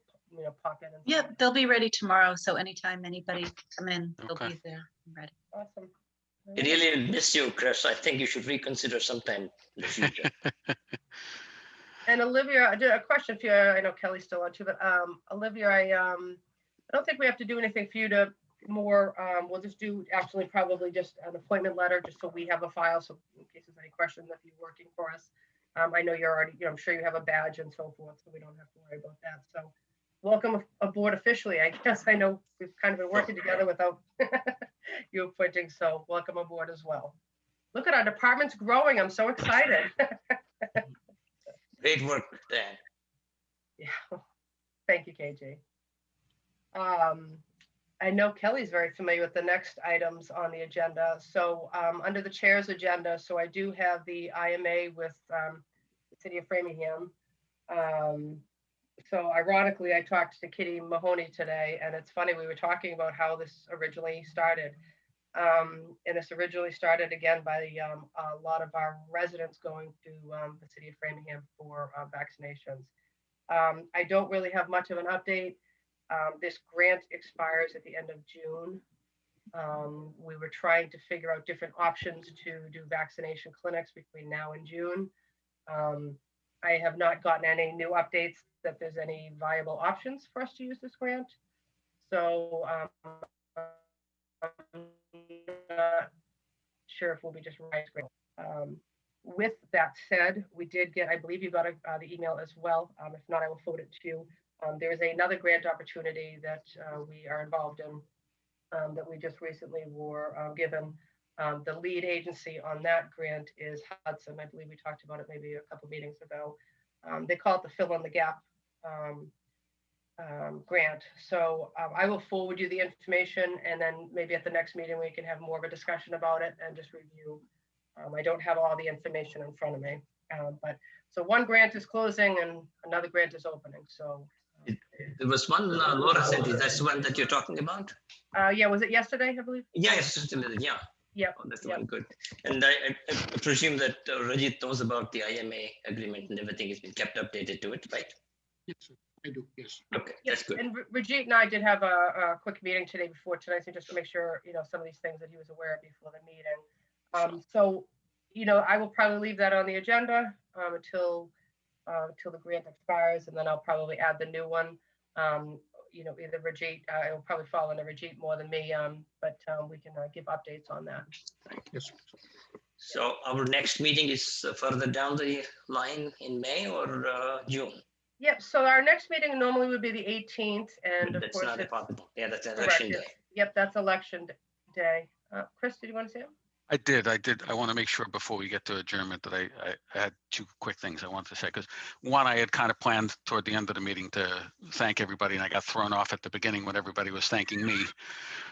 pop in? And Yeah, sign? they'll be ready tomorrow. So anytime anybody can come in, they'll Okay. be there and ready. Awesome. All I right. really miss you, Chris. I think you should reconsider sometime in the future. And Olivia, I did a question for you. I know Kelly's still on too, but Olivia, I don't think we have to do anything for you to more. We'll just do actually probably just an appointment letter, just so we have a file. So in case there's any questions, if you're working for us, I know you're already. I'm sure you have a badge and so forth, so we don't have to worry about that. So welcome aboard officially. I guess I know we've kind of been working together without you appointing. So welcome aboard as well. Look at our department's growing. I'm so excited. Great work, Dan. Yeah, thank you, KJ. I know Kelly's very familiar with the next items on the agenda. So under the chair's agenda, so I do have the IMA with the city of Framingham. So ironically, I talked to Kitty Mahoney today, and it's funny, we were talking about how this originally started. And this originally started again by a lot of our residents going to the city of Framingham for vaccinations. I don't really have much of an update. This grant expires at the end of June. We were trying to figure out different options to do vaccination clinics between now and June. I have not gotten any new updates that there's any viable options for us to use this grant. So I'm not sure if we'll be just right. With that said, we did get, I believe you got the email as well. If not, I will forward it to you. There's another grant opportunity that we are involved in that we just recently were given. The lead agency on that grant is Hudson. I believe we talked about it maybe a couple meetings ago. They call it the Fill in the Gap grant. So I will forward you the information, and then maybe at the next meeting we can have more of a discussion about it and just review. I don't have all the information in front of me, but so one grant is closing and another grant is opening. So there was one Laura sent you. That's the one that you're talking about? yeah, was it yesterday, I believe? Yeah, yes, yeah. Yeah. Oh, that's the one, good. And I presume that Rajit knows about the IMA agreement and everything has been kept updated to it, right? Yes, sir. I do, yes. Okay, that's good. And Rajit and I did have a quick meeting today before tonight, so just to make sure, some of these things that he was aware of before the meeting. So, I will probably leave that on the agenda until the grant expires, and then I'll probably add the new one. Either Rajit, it will probably fall under Rajit more than me, but we can give updates on that. Yes. So our next meeting is further down the line in May or June? Yep, so our next meeting normally would be the 18th, and of That's course not it's possible. Yeah, that's correct, election day. Yep, that's election day. Chris, did you want to say it? I did. I want to make sure before we get to adjournment that I had two quick things I wanted to say, because one, I had kind of planned toward the end of the meeting to thank everybody, and I got thrown off at the beginning when everybody was thanking me.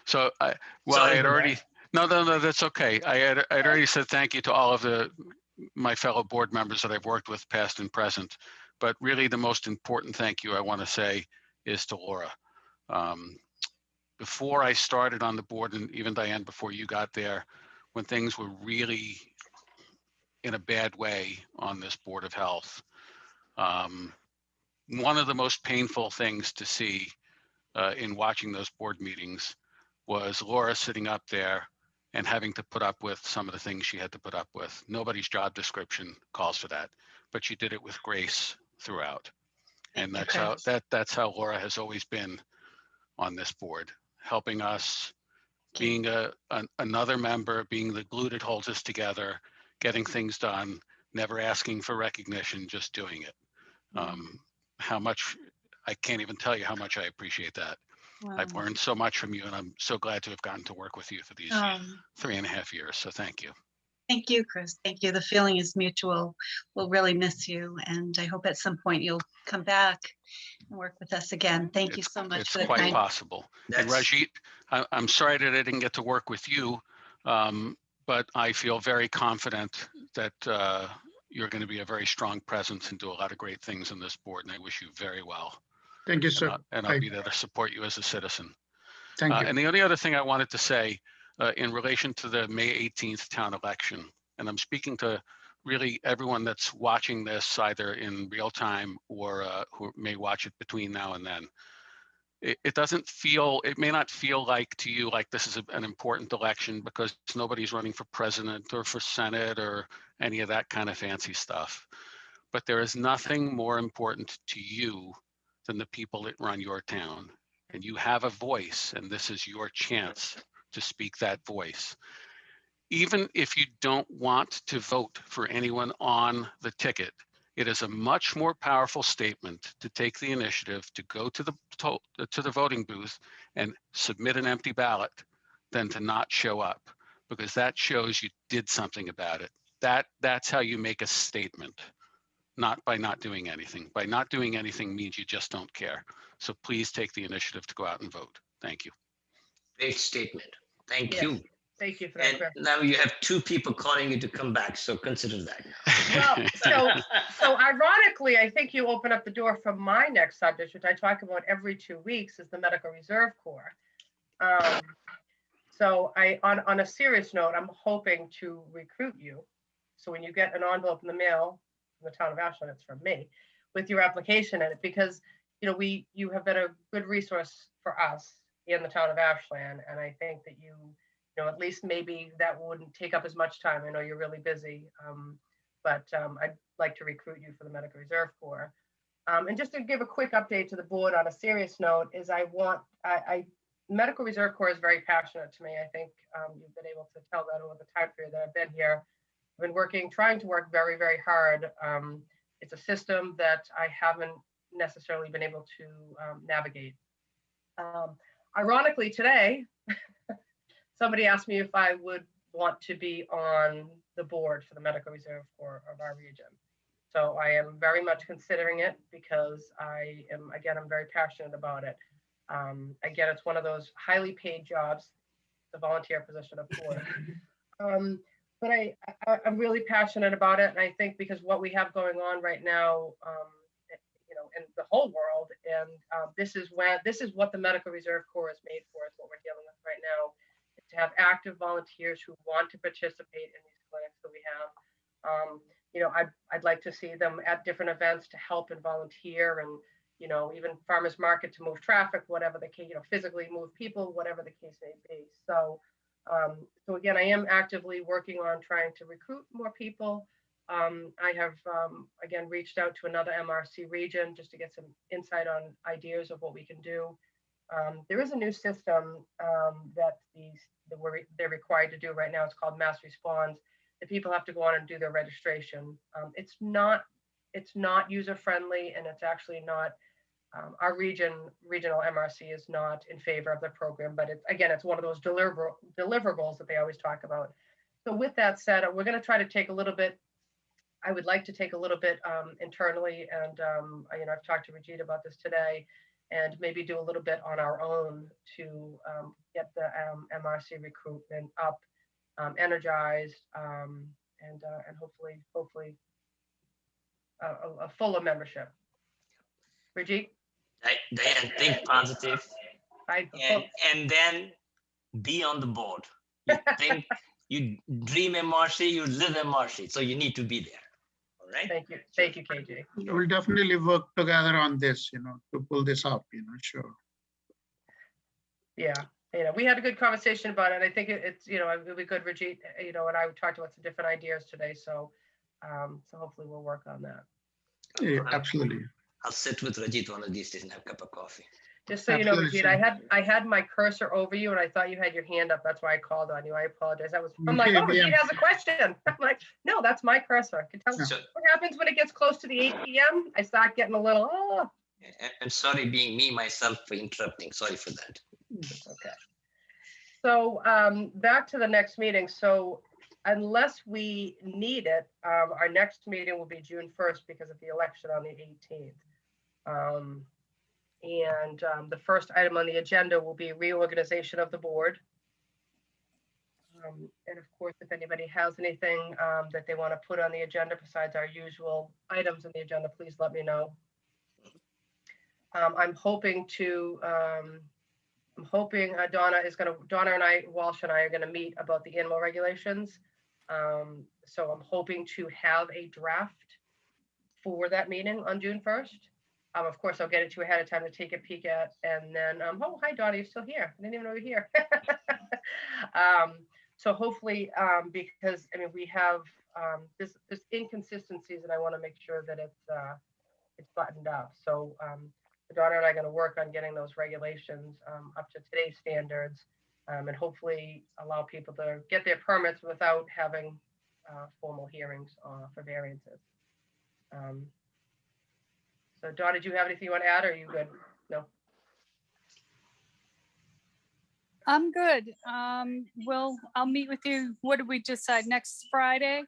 So I had already, no, that's okay. I'd already said thank you to all of my fellow board members that I've worked with, past and present. But really the most important thank you I want to say is to Laura. Before I started on the board, and even Diane, before you got there, when things were really in a bad way on this Board of Health, one of the most painful things to see in watching those board meetings was Laura sitting up there and having to put up with some of the things she had to put up with. Nobody's job description calls for that, but she did it with grace throughout. And that's how Laura has always been on this board, helping us, being another member, being the glue that holds us together, getting things done, never asking for recognition, just doing it. How much, I can't even tell you how much I appreciate that. Wow. I've learned so much from you, and I'm so glad to have gotten to work with you for these 3.5 years. So thank you. Thank you, Chris. Thank you. The feeling is mutual. We'll really miss you, and I hope at some point you'll come back and work with us again. Thank you so much. It's quite possible. And Rajit, I'm sorry that I didn't get to work with you, but I feel very confident that you're going to be a very strong presence and do a lot of great things on this board, and I wish you very well. Thank you, sir. And I'll be there to support you as a citizen. Thank you. And the only other thing I wanted to say in relation to the May 18th town election, and I'm speaking to really everyone that's watching this either in real time or who may watch it between now and then. It doesn't feel, it may not feel like to you like this is an important election because nobody's running for president or for Senate or any of that kind of fancy stuff. But there is nothing more important to you than the people that run your town. And you have a voice, and this is your chance to speak that voice. Even if you don't want to vote for anyone on the ticket, it is a much more powerful statement to take the initiative to go to the voting booth and submit an empty ballot than to not show up, because that shows you did something about it. That's how you make a statement, not by not doing anything. By not doing anything means you just don't care. So please take the initiative to go out and vote. Thank you. Great statement. Thank Yes. you. Thank you for that. And Chris. now you have 2 people calling you to come back, so consider that. Well, so ironically, I think you open up the door for my next subject, which I talk about every 2 weeks, is the Medical Reserve Corps. So on a serious note, I'm hoping to recruit you. So when you get an envelope in the mail from the town of Ashland, it's from me, with your application in it, because you have been a good resource for us in the town of Ashland, and I think that you at least maybe that wouldn't take up as much time. I know you're really busy, but I'd like to recruit you for the Medical Reserve Corps. And just to give a quick update to the board on a serious note is Medical Reserve Corps is very passionate to me. I think you've been able to tell that over the time period that I've been here. I've been trying to work very, very hard. It's a system that I haven't necessarily been able to navigate. Ironically, today, somebody asked me if I would want to be on the board for the Medical Reserve Corps of our region. So I am very much considering it because I'm very passionate about it. Again, it's one of those highly paid jobs, the volunteer position, of course. But I'm really passionate about it. And I think because what we have going on right now, in the whole world, and this is what the Medical Reserve Corps is made for, is what we're dealing with right now. To have active volunteers who want to participate in these clinics that we have. I'd like to see them at different events to help and volunteer, and even farmers market to move traffic, whatever the case, physically move people, whatever the case may be. So again, I am actively working on trying to recruit more people. I have again reached out to another MRC region just to get some insight on ideas of what we can do. There is a new system that they're required to do right now. It's called Mass Response. The people have to go on and do their registration. It's not user friendly, and it's actually not. Our regional MRC is not in favor of the program, but it's one of those deliverables that they always talk about. So with that said, we're going to try to take a little bit. I would like to take a little bit internally, and I've talked to Regina about this today, and maybe do a little bit on our own to get the MRC recruitment up, energized, and hopefully a fuller membership. Brigitte? Diane, think positive, and then be on the board. You think, you dream MRC, you live MRC, so you need to be there. All right. Thank you, KJ. We'll definitely work together on this, to pull this up, sure. Yeah, we had a good conversation about it. I think it's, it'll be good, Reggie, and I talked about some different ideas today. So hopefully we'll work on that. Yeah, absolutely. I'll sit with Rajit one of these days and have a cup of coffee. Just so you know, Rajit, I had my cursor over you and I thought you had your hand up. That's why I called on you. I apologize. I'm like, oh, Rajit has a question. I'm like, no, that's my cursor. I can tell what happens when it gets close to the 8 p.m. I start getting a little, I'm sorry being me myself for interrupting. Sorry for that. Okay. So back to the next meeting. So unless we need it, our next meeting will be June 1st because of the election on the 18th. And the first item on the agenda will be reorganization of the board. And of course, if anybody has anything that they want to put on the agenda besides our usual items on the agenda, please let me know. I'm hoping Donna and Walsh and I are going to meet about the animal regulations. So I'm hoping to have a draft for that meeting on June 1st. Of course, I'll get it to you ahead of time to take a peek at, and then, oh, hi, Donna, you're still here. I didn't even know you were here. So hopefully, because, I mean, we have this inconsistencies, and I want to make sure that it's buttoned up. So the daughter and I are going to work on getting those regulations up to today's standards, and hopefully allow people to get their permits without having formal hearings for variances. So Dawn, did you have anything you want to add, or are you good? No? I'm good. I'll meet with you. What did we decide? Next Friday?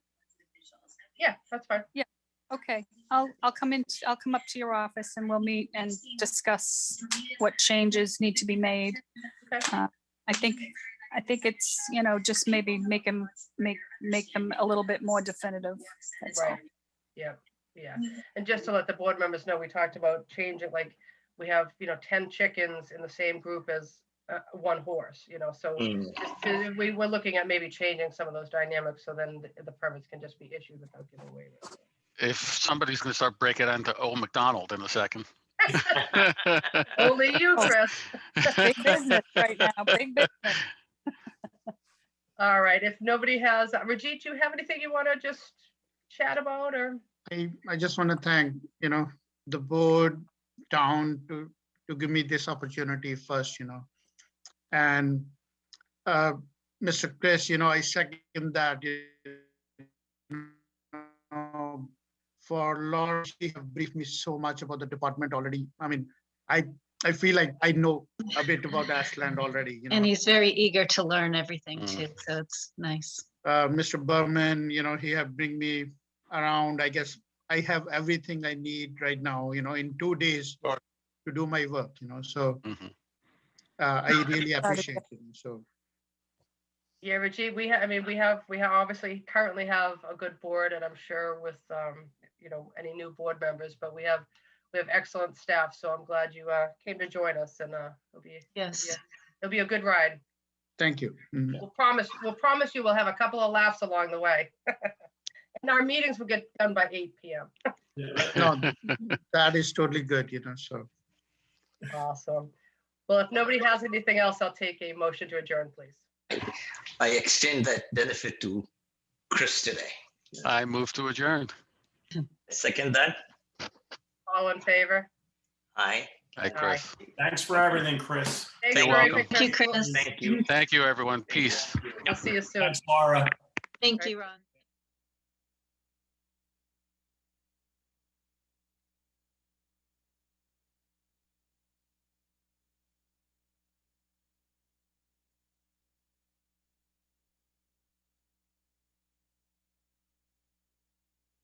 Yeah, that's fine. Yeah. Okay. I'll come in. I'll come up to your office and we'll meet and discuss what changes need to be made. Okay. I think it's, you know, just maybe make them a little bit more definitive. That's all. Right. Yeah. Yeah. And just to let the board members know, we talked about changing, like we have, you know, 10 chickens in the same group as one horse, you know, so we were looking at maybe changing some of those dynamics so then the permits can just be issued without giving waivers. If somebody's going to start breaking into Old McDonald in a second. Only you, Chris. Big business right now. Big business. All right. If nobody has, Rajit, do you have anything you want to just chat about, or? I just want to thank, you know, the board down to give me this opportunity first, you know, and Mr. Chris, you know, I second that. You know, for Laura, she have briefed me so much about the department already. I mean, I feel like I know a bit about Ashland already. You know? And he's very eager to learn everything too, so it's nice. Mr. Berman, you know, he have bring me around. I guess I have everything I need right now, you know, in 2 days to do my work, you know, so I really appreciate it. So. Yeah, Rajit, we have obviously currently have a good board, and I'm sure with, you know, any new board members, but we have excellent staff. So I'm glad you came to join us, and it'll be a good ride. Thank you. We'll promise you we'll have a couple of laughs along the way. And our meetings will get done by 8 p.m. No, that is totally good, you know, so. Awesome. Well, if nobody has anything else, I'll take a motion to adjourn, please. I extend that benefit to Chris today. I move to adjourn. Second that. All in favor? Aye. Hi, Chris. Thanks for everything, Chris. Thanks You're for welcome. everything, Thank you, Chris. Thank you. Thank you, everyone. Peace. I'll see you soon. Thanks, Laura. Thank you, Ron.